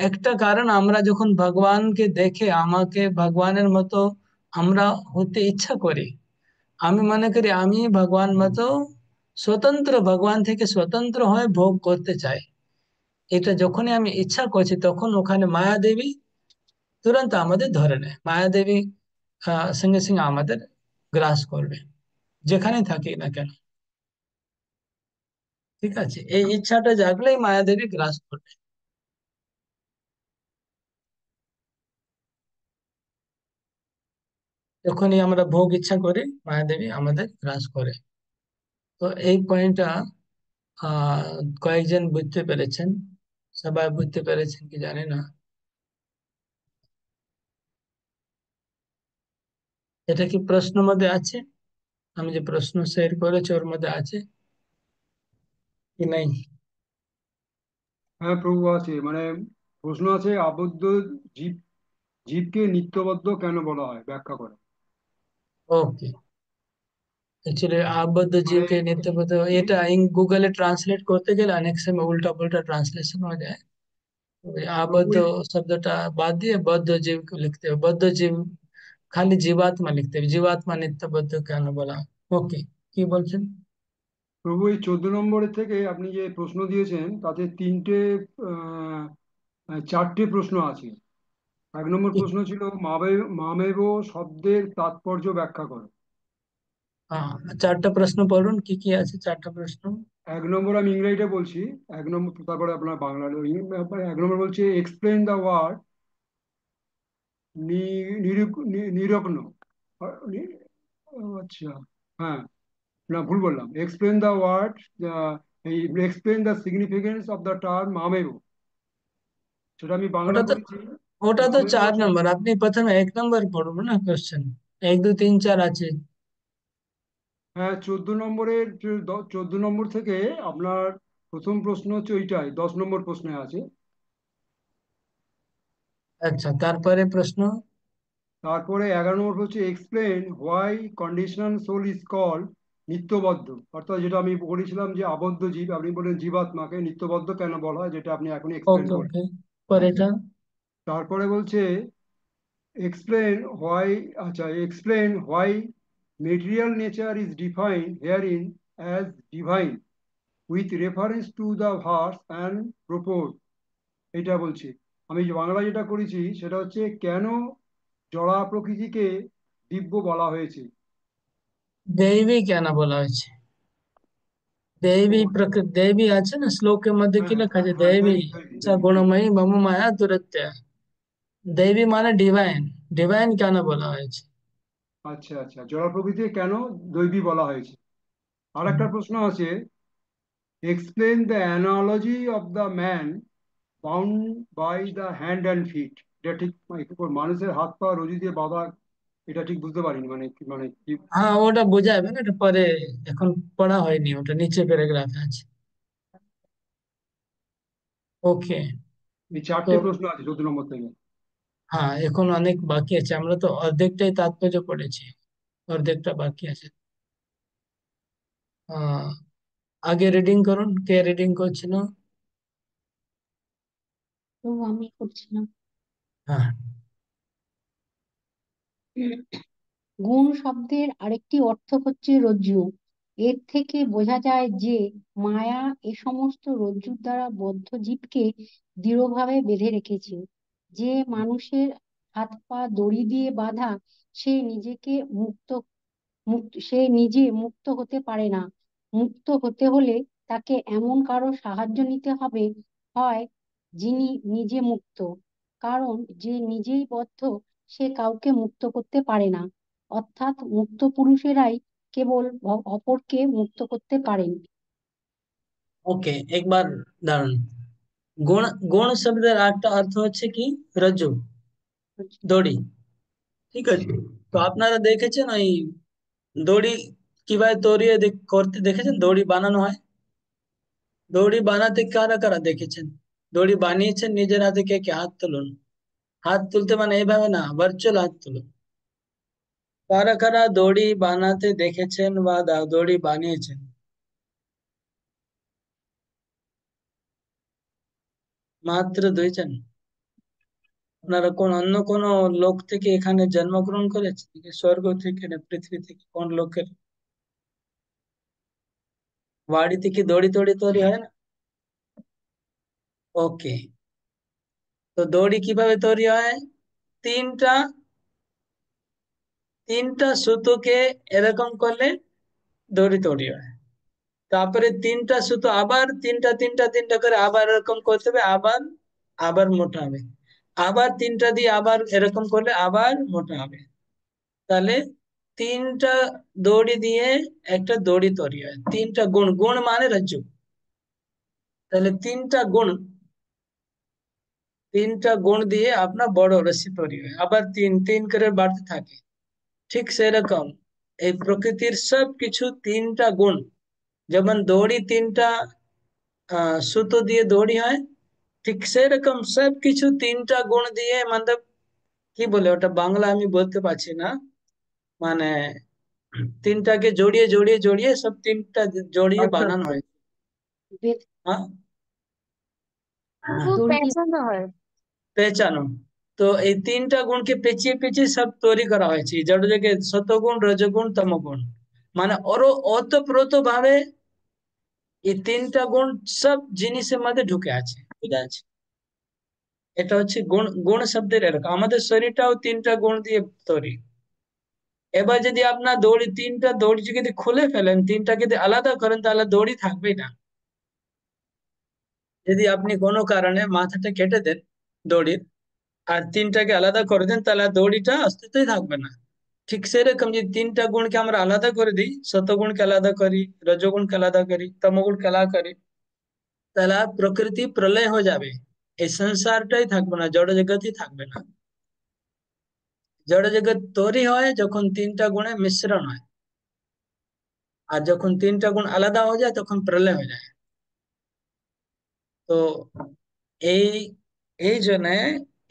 একটা কারণ আমরা যখন ভগবানকে দেখে আমাকে ভগবানের মতো আমরা হতে ইচ্ছা করি। আমি মনে করি আমি ভগবান মতো স্বতন্ত্র, ভগবান থেকে স্বতন্ত্র হয়ে ভোগ করতে চাই। এটা যখনই আমি ইচ্ছা করছি, তখন ওখানে মায়া দেবী তুরন্ত আমাদের ধরে নেয়। মায়া দেবী সঙ্গে সঙ্গে আমাদের গ্রাস করবে, যেখানে থাকি না কেন। ঠিক আছে, এই ইচ্ছাটা জাগলেই মায়া দেবী গ্রাস করবে। যখনই আমরা ভোগ ইচ্ছা করি মায়াদেবী আমাদের গ্রাস করে। তো এই পয়েন্টটা কয়েকজন বুঝতে পেরেছেন, সবাই বুঝতে পেরেছেন কি জানি না। এটা কি প্রশ্ন মধ্যে আছে? আমি যে প্রশ্ন শেয়ার করেছি ওর মধ্যে আছে কি নাই? হ্যাঁ প্রভু, আছে। মানে প্রশ্ন আছে, আবদ্ধ জীব জীবকে নিত্যবদ্ধ কেন বলা হয়, ব্যাখ্যা করে। ওকে, অ্যাকচুয়ালি আবদ্ধ মানে জীবকে নিত্যবদ্ধ, এটা গুগলে ট্রান্সলেট করতে গেলে অনেক সময় উল্টা পুল্টা ট্রান্সলেশন হয়ে যায়। ওই প্রভু আবদ্ধ শব্দটা বাদ দিয়ে বদ্ধ জীব লিখতে হবে। বদ্ধ জীব খালি জীবাত্মা লিখতে হবে, জীবাত্মা নিত্যবদ্ধ কেন বলা। ওকে, কি বলছেন? প্রভু, এই 14 নম্বরের থেকে আপনি যে প্রশ্ন দিয়েছেন তাতে আহ 4টে প্রশ্ন আছে। 1 নম্বর কি? প্রশ্ন ছিল মামেব শব্দের তাৎপর্য ব্যাখ্যা করো। হ্যাঁ, 4টা প্রশ্ন পড়ুন, কি কি আছে 4টা প্রশ্ন। 1 নম্বর আমি ইংরেজিটা বলছি। 1 নম্বর, তারপরে আপনার বাংলা। 1 নম্বর বলছে এক্সপ্লেন দ্য ওয়ার্ড নিরগ্ন। আচ্ছা, হ্যাঁ, না ভুল বললাম। এক্সপ্লেন দ্য ওয়ার্ড, এই explain the significance of the term মামেরু, সেটা আমি বাংলা ওটা তো করেছি। ওটা তো মামেরু 4 নম্বর, আপনি প্রথমে 1 নম্বর পড়বো না কোশ্চেন। 1 2 3 4 আছে। হ্যাঁ, 14 নম্বর থেকে আপনার প্রথম প্রশ্ন হচ্ছে ওইটাই, 10 নম্বর প্রশ্নে আছে। আচ্ছা, তারপরে প্রশ্ন। তারপরে 11 নম্বর হচ্ছে explain why conditional soul is called নিত্যবদ্ধ। অর্থাৎ যেটা আমি বলেছিলাম যে আবদ্ধ জীব, আপনি বলেন জীবাত্মাকে নিত্যবদ্ধ কেন বলা হয়, যেটা আপনি এখন এক্সপ্লেন ওকে করলেন। ওকে, পরেরটা। তারপরে বলছে explain why, explain why material nature is defined herein as divine with reference to the verse and purport। এটা বলছি। আমি যে বাংলা যেটা করেছি সেটা হচ্ছে কেন জড়া প্রকৃতিকে দিব্য বলা হয়েছে। দেবী কেন বলা হয়েছে? দেবী ও, প্রকৃতি, দেবী আছে না শ্লোকের মধ্যে, হ্যাঁ কি হ্যাঁ লেখা হ্যাঁ আছে? হ্যাঁ, দেবী দেবী দেবী স দেবী দেবী। গুণময়ী মম মায়া দুরত্য। দেবী মানে ডিভাইন, ডিভাইন কেন বলা হয়েছে? আচ্ছা আচ্ছা, জড়া প্রকৃতিকে কেন দৈবী বলা হয়েছে। আর হুম। একটা প্রশ্ন আছে, explain the analogy of the man bound by the hand and feet. এটা ঠিক মানে কি করে, মানুষের হাত পা রশি দিয়ে বাঁধা, এটা ঠিক বুঝতে পারিনি, মানে কি। হ্যাঁ, ওটা বোঝা যাবে না, এটা পরে, এখন পড়া হয়নি, ওটা নিচে প্যারাগ্রাফে আছে। ওকে। এই তো 4টে প্রশ্ন আছে 14 নম্বর থেকে। হ্যাঁ, এখন অনেক বাকি আছে, আমরা তো অর্ধেকটাই তাৎপর্য পড়েছি, অর্ধেকটা বাকি আছে। আহ আগে রিডিং করুন, কে রিডিং করছিল? তো আমি করছিলাম। হ্যাঁ। গুণ শব্দের আরেকটি অর্থ হচ্ছে রজ্জু। এর থেকে বোঝা যায় যে মায়া এ সমস্ত রজ্জুর দ্বারা বদ্ধ জীবকে দৃঢ়ভাবে বেঁধে রেখেছে। যে মানুষের হাত পা দড়ি দিয়ে বাঁধা, সে নিজেকে মুক্ত মুক্ত সে নিজে মুক্ত হতে পারে না। মুক্ত হতে হলে তাকে এমন কারো সাহায্য নিতে হবে, হয় যিনি নিজে মুক্ত। কারণ যে নিজেই বদ্ধ, সে কাউকে মুক্ত করতে পারে না। অর্থাৎ মুক্ত পুরুষেরাই কেবল অপরকে মুক্ত করতে পারেন। ওকে, একবার দাঁড়ান। গুণ, গুণ শব্দের একটা অর্থ হচ্ছে কি? রজ্জু, দড়ি। ঠিক আছে, তো আপনারা দেখেছেন ওই দড়ি কিভাবে তৈরি করতে দেখেছেন? দড়ি বানানো হয়, দড়ি বানাতে কারা কারা দেখেছেন? দড়ি বানিয়েছেন নিজের হাতে, কে কে? হাত তুলুন। হাত তুলতে মানে এইভাবে না, ভার্চুয়াল হাত তুলুন। কারা কারা দড়ি বানাতে দেখেছেন বা দড়ি বানিয়েছেন? মাত্র 2 জন। আপনারা কোন অন্য কোন লোক থেকে এখানে জন্মগ্রহণ করেছেন নাকি স্বর্গ থেকে না পৃথিবী থেকে? কোন লোকের বাড়ি থেকে দড়ি তড়ি তৈরি হয় না? ওকে, তো দড়ি কিভাবে তৈরি হয়? তিনটা তিনটা সুতোকে এরকম করলে দড়ি তৈরি হয়। তারপরে তিনটা সুতো আবার তিনটা তিনটা তিনটা করে আবার এরকম করতে হবে, আবার আবার মোটা হবে। আবার তিনটা দিয়ে আবার এরকম করলে আবার মোটা হবে। তাহলে তিনটা দড়ি দিয়ে একটা দড়ি তৈরি হয়, তিনটা গুণ, গুণ মানে রজ্জু। তাহলে তিনটা গুণ দিয়ে আপনার বড় রশ্মি তৈরি হয়, আবার তিন তিন করে বাড়তে থাকে। ঠিক সেরকম এই প্রকৃতির সব কিছু তিনটা গুণ, যেমন দড়ি তিনটা সুতো দিয়ে দড়ি হয়, ঠিক সেরকম সব কিছু তিনটা গুণ দিয়ে, মানে কি বলে ওটা বাংলা আমি বলতে পারছি না, মানে তিনটাকে জড়িয়ে জড়িয়ে জড়িয়ে সব তিনটা জড়িয়ে আচ্ছা বানানো আচ্ছা। হয়। বেদ হ্যাঁ, খুব দড়ি দিয়ে পেঁচানো হয়। পেঁচানো। তো এই তিনটা গুণকে পেঁচিয়ে পেঁচিয়ে সব তৈরি করা হয়েছে, জড় জগতে সতগুণ রজগুণ তমগুণ, মানে ওরও ওতপ্রোত ভাবে এই তিনটা গুণ সব জিনিসের মধ্যে ঢুকে আছে, বুঝা আছে? এটা হচ্ছে গুণ, গুণ শব্দের এরকম আমাদের শরীরটাও তিনটা গুণ দিয়ে তৈরি। এবার যদি আপনার দড়ি, তিনটা দড়ি যদি খুলে ফেলেন, তিনটাকে যদি আলাদা করেন, তাহলে দড়ি থাকবেই না। যদি আপনি কোনো কারণে মাথাটা কেটে দেন দড়ির, আর তিনটাকে আলাদা করে দেন, তাহলে আর দড়িটা অস্তিত্বই থাকবে না। ঠিক সেরকম যদি তিনটা গুণকে আমরা আলাদা করে দিই, সতগুণকে আলাদা করি, রজগুণকে আলাদা করি, তমগুণকে আলাদা করি, তাহলে আর প্রকৃতি প্রলয় হয়ে যাবে, এই সংসারটাই থাকবে না, জড় জগতই থাকবে না। জড় জগৎ তৈরি হয় যখন তিনটা গুণের মিশ্রণ হয়, আর যখন তিনটা গুণ আলাদা হয়ে যায় তখন প্রলয় হয়ে যায়। তো এই এই জন্য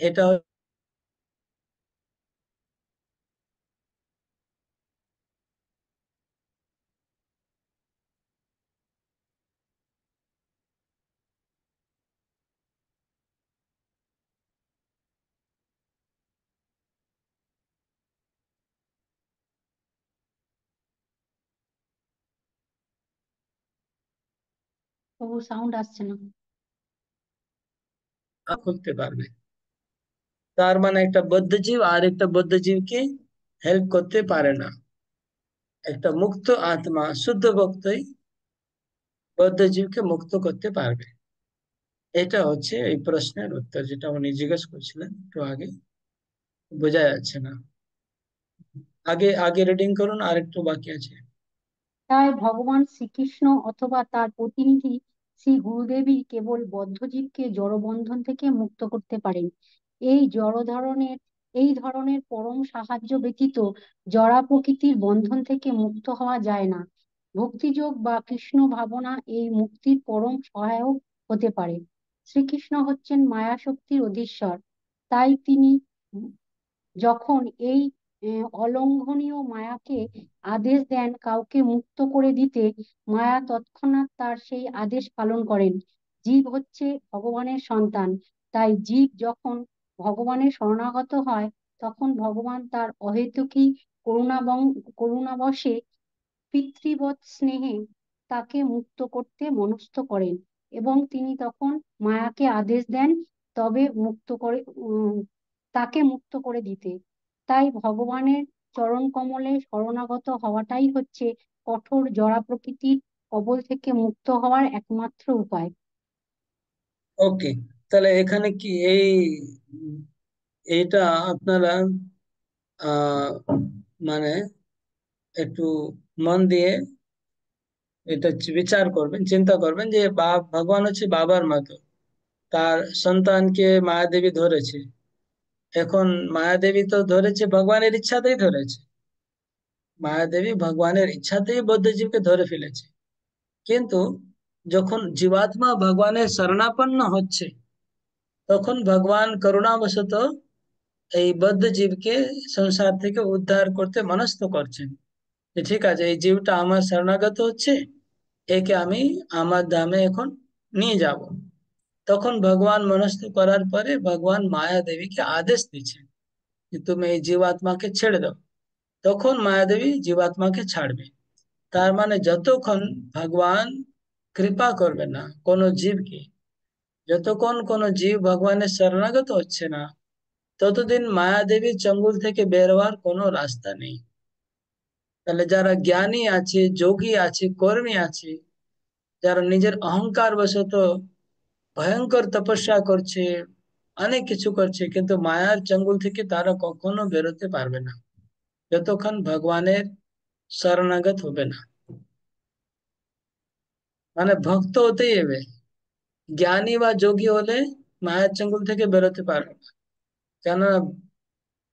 এটা তবু সাউন্ড আসছে না। খুলতে পারবে। তার মানে একটা বদ্ধজীব আর একটা বদ্ধজীবকে হেল্প করতে পারে না, একটা মুক্ত আত্মা শুদ্ধ ভক্তই বদ্ধজীবকে মুক্ত করতে পারবে। এটা হচ্ছে এই প্রশ্নের উত্তর, যেটা উনি জিজ্ঞেস করছিলেন একটু আগে, বোঝা যাচ্ছে না। আগে আগে রিডিং করুন, আর একটু বাকি আছে। তাই ভগবান শ্রীকৃষ্ণ অথবা তার প্রতিনিধি শ্রী গুরুদেবই কেবল বদ্ধজীবকে জড়বন্ধন থেকে মুক্ত করতে পারেন। এই ধরনের পরম সাহায্য ব্যতীত জড়া প্রকৃতির বন্ধন থেকে মুক্ত হওয়া যায় না। ভক্তিযোগ বা কৃষ্ণ ভাবনা এই মুক্তির পরম সহায়ক হতে পারে। শ্রীকৃষ্ণ হচ্ছেন মায়া শক্তির অধীশ্বর, তাই তিনি যখন এই অলঙ্ঘনীয় মায়াকে আদেশ দেন কাউকে মুক্ত করে দিতে, মায়া তৎক্ষণাৎ তার সেই আদেশ পালন করেন। জীব হচ্ছে ভগবানের সন্তান, তাই জীব যখন ভগবানের শরণাগত হয়, তখন ভগবান তার অহেতুকী করুণাবশে পিতৃবৎ স্নেহে তাকে মুক্ত করতে মনস্থ করেন, এবং তিনি তখন মায়াকে আদেশ দেন তবে তাকে মুক্ত করে দিতে। তাই ভগবানের চরণ কমলে শরণাগত হওয়াটাই হচ্ছে কঠোর জড়া প্রকৃতির কবল থেকে মুক্ত হওয়ার একমাত্র উপায়। ওকে, তাহলে এখানে কি এইটা আপনারা আহ মানে একটু মন দিয়ে এটা বিচার করবেন, চিন্তা করবেন যে ভগবান হচ্ছে বাবার মতো, তার সন্তানকে মায়াদেবী ধরেছে। এখন মায়াদেবী তো ধরেছে ভগবানের ইচ্ছাতেই ধরেছে, মায়াদেবী ভগবানের ইচ্ছাতেই বদ্ধজীবকে ধরে ফেলেছে। কিন্তু যখন জীবাত্মা ভগবানের শরণাপন্ন হচ্ছে, তখন ভগবান করুণাবশত এই বদ্ধ জীবকে সংসার থেকে উদ্ধার করতে মনস্থ করছেন, যে ঠিক আছে, এই জীবটা আমার শরণাগত হচ্ছে, একে আমি আমার ধামে এখন নিয়ে যাব। তখন ভগবান মনস্থ করার পরে ভগবান মায়া দেবীকে আদেশ দিচ্ছেন যে তুমি এই জীবাত্মাকে ছেড়ে দাও। তখন মায়াদেবী জীবাত্মাকে ছাড়বে। তার মানে যতক্ষণ ভগবান কৃপা করবে না কোনো জীবকে, যতক্ষণ কোনো জীব ভগবানের শরণাগত হচ্ছে না, ততদিন মায়াদেবীর চঙ্গুল থেকে বের হওয়ার কোনো রাস্তা নেই। তাহলে যারা জ্ঞানী আছে, যোগী আছে, কর্মী আছে, যারা নিজের অহংকার বশত ভয়ঙ্কর তপস্যা করছে, অনেক কিছু করছে, কিন্তু মায়ার চঙ্গুল থেকে তারা কখনো বেরোতে পারবে না। যতক্ষণ ভগবানের শরণাগত হবে না, মানে ভক্ত হতেই হবে। জ্ঞানী বা যোগী হলে মায়ের চঙ্গুল থেকে বেরোতে পারবে না, কেননা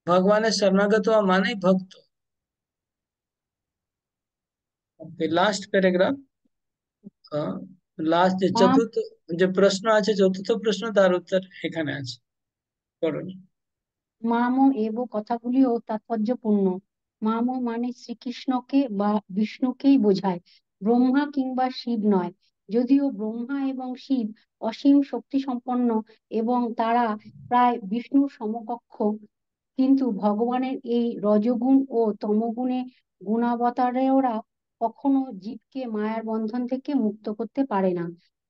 ভগবানের শরণাগত হওয়া মানেই ভক্ত। লাস্ট প্যারাগ্রাফ, লাস্ট যে মাম চতুর্থ যে প্রশ্ন আছে, চতুর্থ প্রশ্ন, তার উত্তর এখানে আছে, পড়ুন। মাম এব কথাগুলিও তাৎপর্যপূর্ণ। মাম মানে শ্রীকৃষ্ণকে বা বিষ্ণুকেই বোঝায়, ব্রহ্মা কিংবা শিব নয়। যদিও ব্রহ্মা এবং শিব অসীম শক্তি সম্পন্ন এবং তারা প্রায় বিষ্ণুর সমকক্ষ, কিন্তু ভগবানের এই রজগুণ ও তমগুণে গুণাবতারেরা কখনো জীবকে মায়ার বন্ধন থেকে মুক্ত করতে পারে না।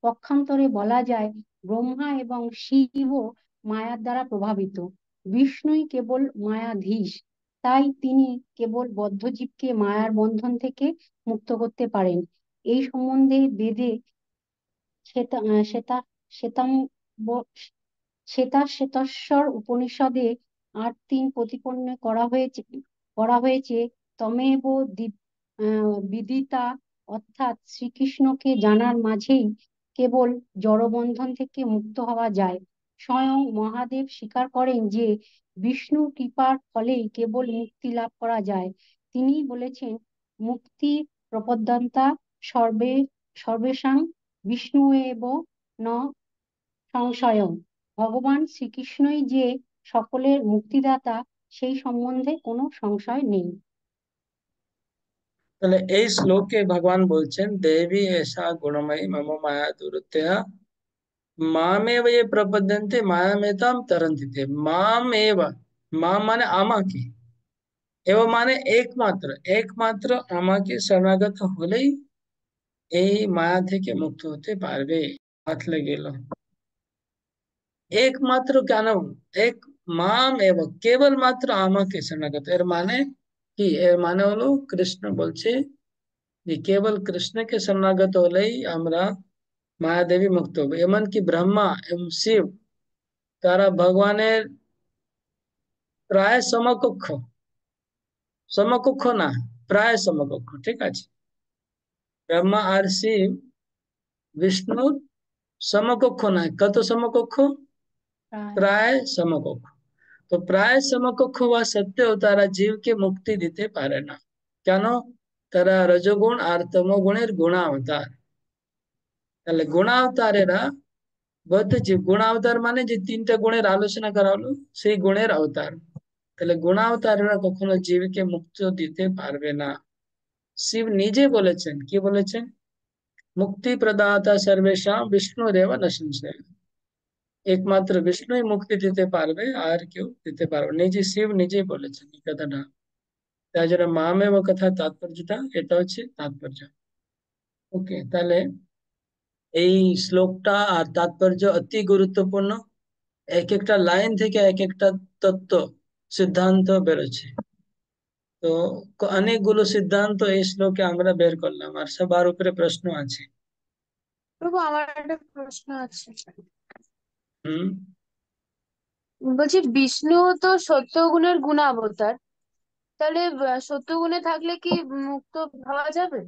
পক্ষান্তরে বলা যায়, ব্রহ্মা এবং শিবও মায়ার দ্বারা প্রভাবিত, বিষ্ণুই কেবল মায়াধীশ। তাই তিনি কেবল বদ্ধ জীবকে মায়ার বন্ধন থেকে মুক্ত করতে পারেন। এই সম্বন্ধে বেদে শ্বেতা শ্বেতা শ্বেতাম্ব শ্বেতাশ্বেতস্বর উপনিষদে ৮.৩ প্রতিপন্ন করা হয়েছে তমেব বিদিতা, অর্থাৎ শ্রীকৃষ্ণকে জানার মাঝেই কেবল জড়বন্ধন থেকে মুক্ত হওয়া যায়। স্বয়ং মহাদেব স্বীকার করেন যে বিষ্ণুর কৃপার ফলেই কেবল মুক্তি লাভ করা যায়। তিনি বলেছেন, মুক্তি প্রপদ্যন্তা সর্বে সর্বেষাং বিষ্ণু এব ন সংশয়ং। ভগবান শ্রীকৃষ্ণই যে সকলের মুক্তিদাতা, সেই সম্বন্ধে কোনো সংশয় নেই। তাহলে এই শ্লোকে ভগবান বলছেন, দেবী এষা গুণময়ী মম মায়া দুরত্যা মামেব ये প্রপদ্যন্তে মায়ামেতাম তরন্তি তে। মামেব, মা মানে আমাকে, এব মানে একমাত্র, একমাত্র আমাকে শরণাগত হলেই এই মায়া থেকে মুক্ত হতে পারবে। হাত লেগে গেল, একমাত্র কেন? এক, মাম এবং কেবল মাত্র আমাকে শরণাগত, এর মানে কি? এর মানে হলো কৃষ্ণ বলছে যে কেবল কৃষ্ণকে শরণাগত হলেই আমরা মায়াদেবী মুক্ত হবে। এমনকি ব্রহ্মা এবং শিব তারা ভগবানের প্রায় সমকক্ষ, সমকক্ষ না, প্রায় সমকক্ষ, ঠিক আছে? ব্রহ্মা আর শিব বিষ্ণুর সমকক্ষ নয়, কত সমকক্ষ? প্রায় প্রায় সমকক্ষ। তো প্রায় সমকক্ষ হওয়া সত্ত্বেও তারা জীবকে মুক্তি দিতে পারে না। কেন? তারা রজগুণ আর তমগুণের গুণাবতার। তাহলে গুণাবতারেরা বলতে, যে গুণাবতার মানে যে তিনটা গুণের আলোচনা করা হলো, সেই গুণের অবতার। তাহলে গুণাবতারেরা কখনো জীবকে মুক্ত দিতে পারবে না। শিব নিজে বলেছেন, কি বলেছেন? মুক্তি প্রদাতা সর্বেশাং বিষ্ণুরেব ন সংশয়। একমাত্র বিষ্ণুই মুক্তি দিতে পারবে, আর কেউ দিতে পারবে না। নিজে শিব নিজেই বলেছেন এই কথাটা। তাই জন্য মামেব কথা তাৎপর্যটা, এটা হচ্ছে তাৎপর্য। ওকে, তাহলে এই শ্লোকটা আর তাৎপর্য অতি গুরুত্বপূর্ণ। এক একটা লাইন থেকে এক একটা তত্ত্ব, সিদ্ধান্ত বেরোচ্ছে। তো অনেকগুলো সিদ্ধান্ত এই শ্লোকে আমরা বের করলাম, আর সবার উপরে প্রশ্ন আছে। প্রভু, আমার একটা প্রশ্ন আছে। হুম। বলছি, বিষ্ণু তো সত্যগুণের গুণাবতার, তাহলে সত্যগুণে থাকলে কি মুক্ত হওয়া যাবে?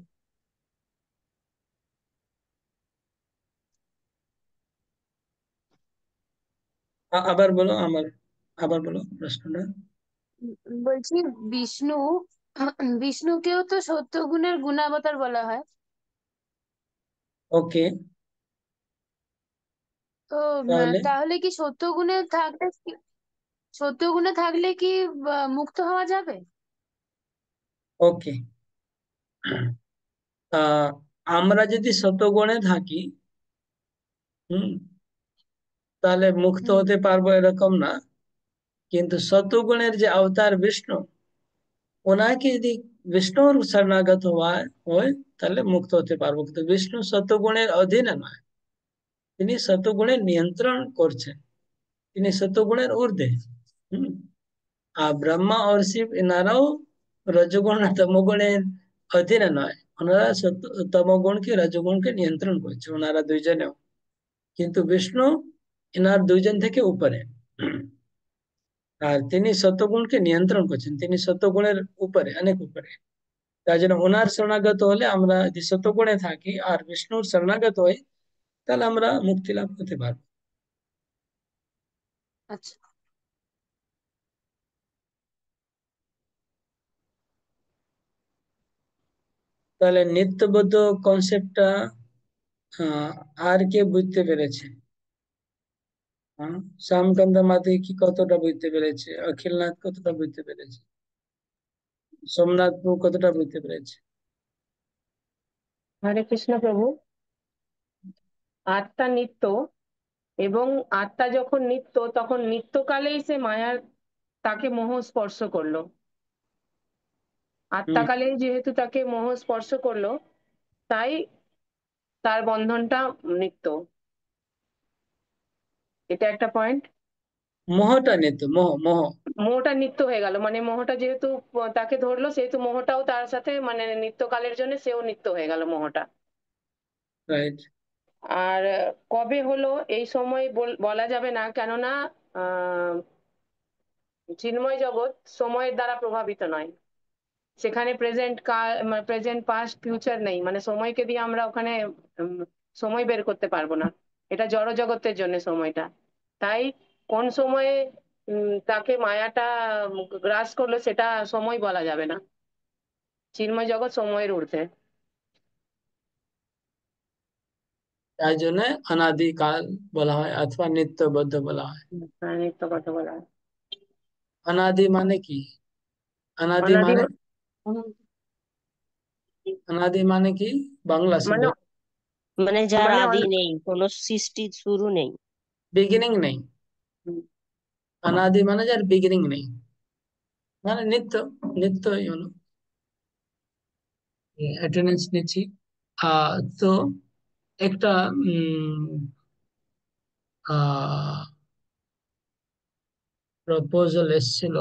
আবার বলো আমার, আবার বলো প্রশ্নটা। বলছি, বিষ্ণু বিষ্ণুকেও তো সত্যগুণের গুণাবতার বলা হয়। ওকে, তো তাহলে তাহলে কি সত্যগুণে থাকলে কি মুক্ত হওয়া যাবে? ওকে, আহ আমরা যদি শতগুণে থাকি, হুম, তাহলে মুক্ত হুম। হতে পারবো এরকম না। কিন্তু শতগুণের যে অবতার বিষ্ণু, ওনাকে যদি বিষ্ণুর শরণাগত হয় তাহলে মুক্ত হতে পারবো। কিন্তু বিষ্ণু শতগুণের অধীনে নয়, তিনি শতগুণের নিয়ন্ত্রণ করছেন, তিনি শতগুণের ঊর্ধ্বে। হম। আর ব্রহ্মা और শিব এনারাও রজগুণ আর তমগুণের অধীনে নয়, ওনারা তমগুণকে রজগুণকে নিয়ন্ত্রণ করছে, ওনারা দুইজনেও। কিন্তু বিষ্ণু এনার দুইজন থেকে উপরে। আর তিনি সত্যগুণকে নিয়ন্ত্রণ করছেন, তিনি সত্যগুণের উপরে, অনেক উপরে। তাই জন্য ওনার শরণাগত হলে আমরা যদি সত্যগুণে থাকি আর বিষ্ণুর শরণাগত হই, তাহলে আমরা মুক্তি লাভ করতে পারবো। আচ্ছা, তাহলে নিত্যবদ্ধ কনসেপ্টটা আর কে বুঝতে পেরেছে? শ্যামকান্ত মাঝি কি কতটা বুঝতে পেরেছে? অখিলনাথ কতটা বুঝতে পেরেছে? সোমনাথ প্রভু কতটা বুঝতে পেরেছে? হরে কৃষ্ণ প্রভু। আত্মা নিত্য, এবং আত্মা যখন নিত্য তখন নিত্যকালেই সে মায়ার তাকে মোহ স্পর্শ করলো। আত্মাকালেই যেহেতু তাকে মোহ স্পর্শ করলো, তাই তার বন্ধনটা নিত্য। এটা একটা পয়েন্ট। মোহটা নিত্য, মোহ মোহ মোহটা নিত্য হয়ে গেল, মানে মোহটা যেহেতু তাকে ধরলো, সেহেতু মোহটাও তার সাথে মানে নিত্যকালের জন্য সেও নিত্য হয়ে গেল মোহটা। রাইট। আর কবে হলো এই সময় বলা যাবে না, কেননা চিন্ময় জগৎ সময়ের দ্বারা প্রভাবিত নয়। সেখানে প্রেজেন্ট কাল, প্রেজেন্ট পাস্ট ফিউচার নেই, মানে সময়কে দিয়ে আমরা ওখানে সময় বের করতে পারবো না। এটা জড় জগতের জন্য সময়টা। তাই কোন সময়ে তাকে মায়াটা গ্রাস করলো সেটা সময় বলা যাবে না। চিন্ময় জগৎ সময়ের ঊর্ধ্বে। তাই জন্য অনাদিকাল বলা হয় অথবা নিত্যবদ্ধ বলা হয়। নিত্য কথা বলা হয়। অনাদি মানে কি? অনাদি অনাদি মানে, অনাদি মানে কি বাংলা শব্দ? মানে মানে যার মানে আদি নেই, কোনো সৃষ্টির শুরু নেই। বিগিনিং নেই। অনাদি মানে যার বিগিনিং নেই, মানে নিত্য, নিত্যই হলো। অ্যাটেন্ডেন্স নিচ্ছি। তো একটা প্রপোজাল এসেছিল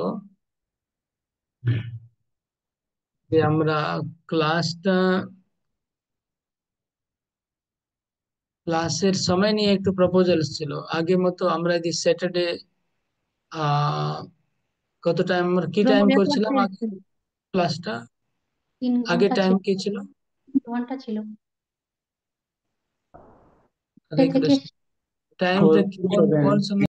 যে আমরা ক্লাসের সময় নিয়ে একটু প্রপোজাল ছিল। আগে মতো আমরা যদি স্যাটারডে কত টাইম, আমরা কি টাইম ভ্রমণের পর করছিলাম আগে ক্লাসটা? 3 আগে ঘন্টা টাইম ছিল, কি ছিল? 3 ঘন্টা ছিল। হরে থেকে কৃষ্ণ। টাইমটা কোন 4 to 7 কোন সময়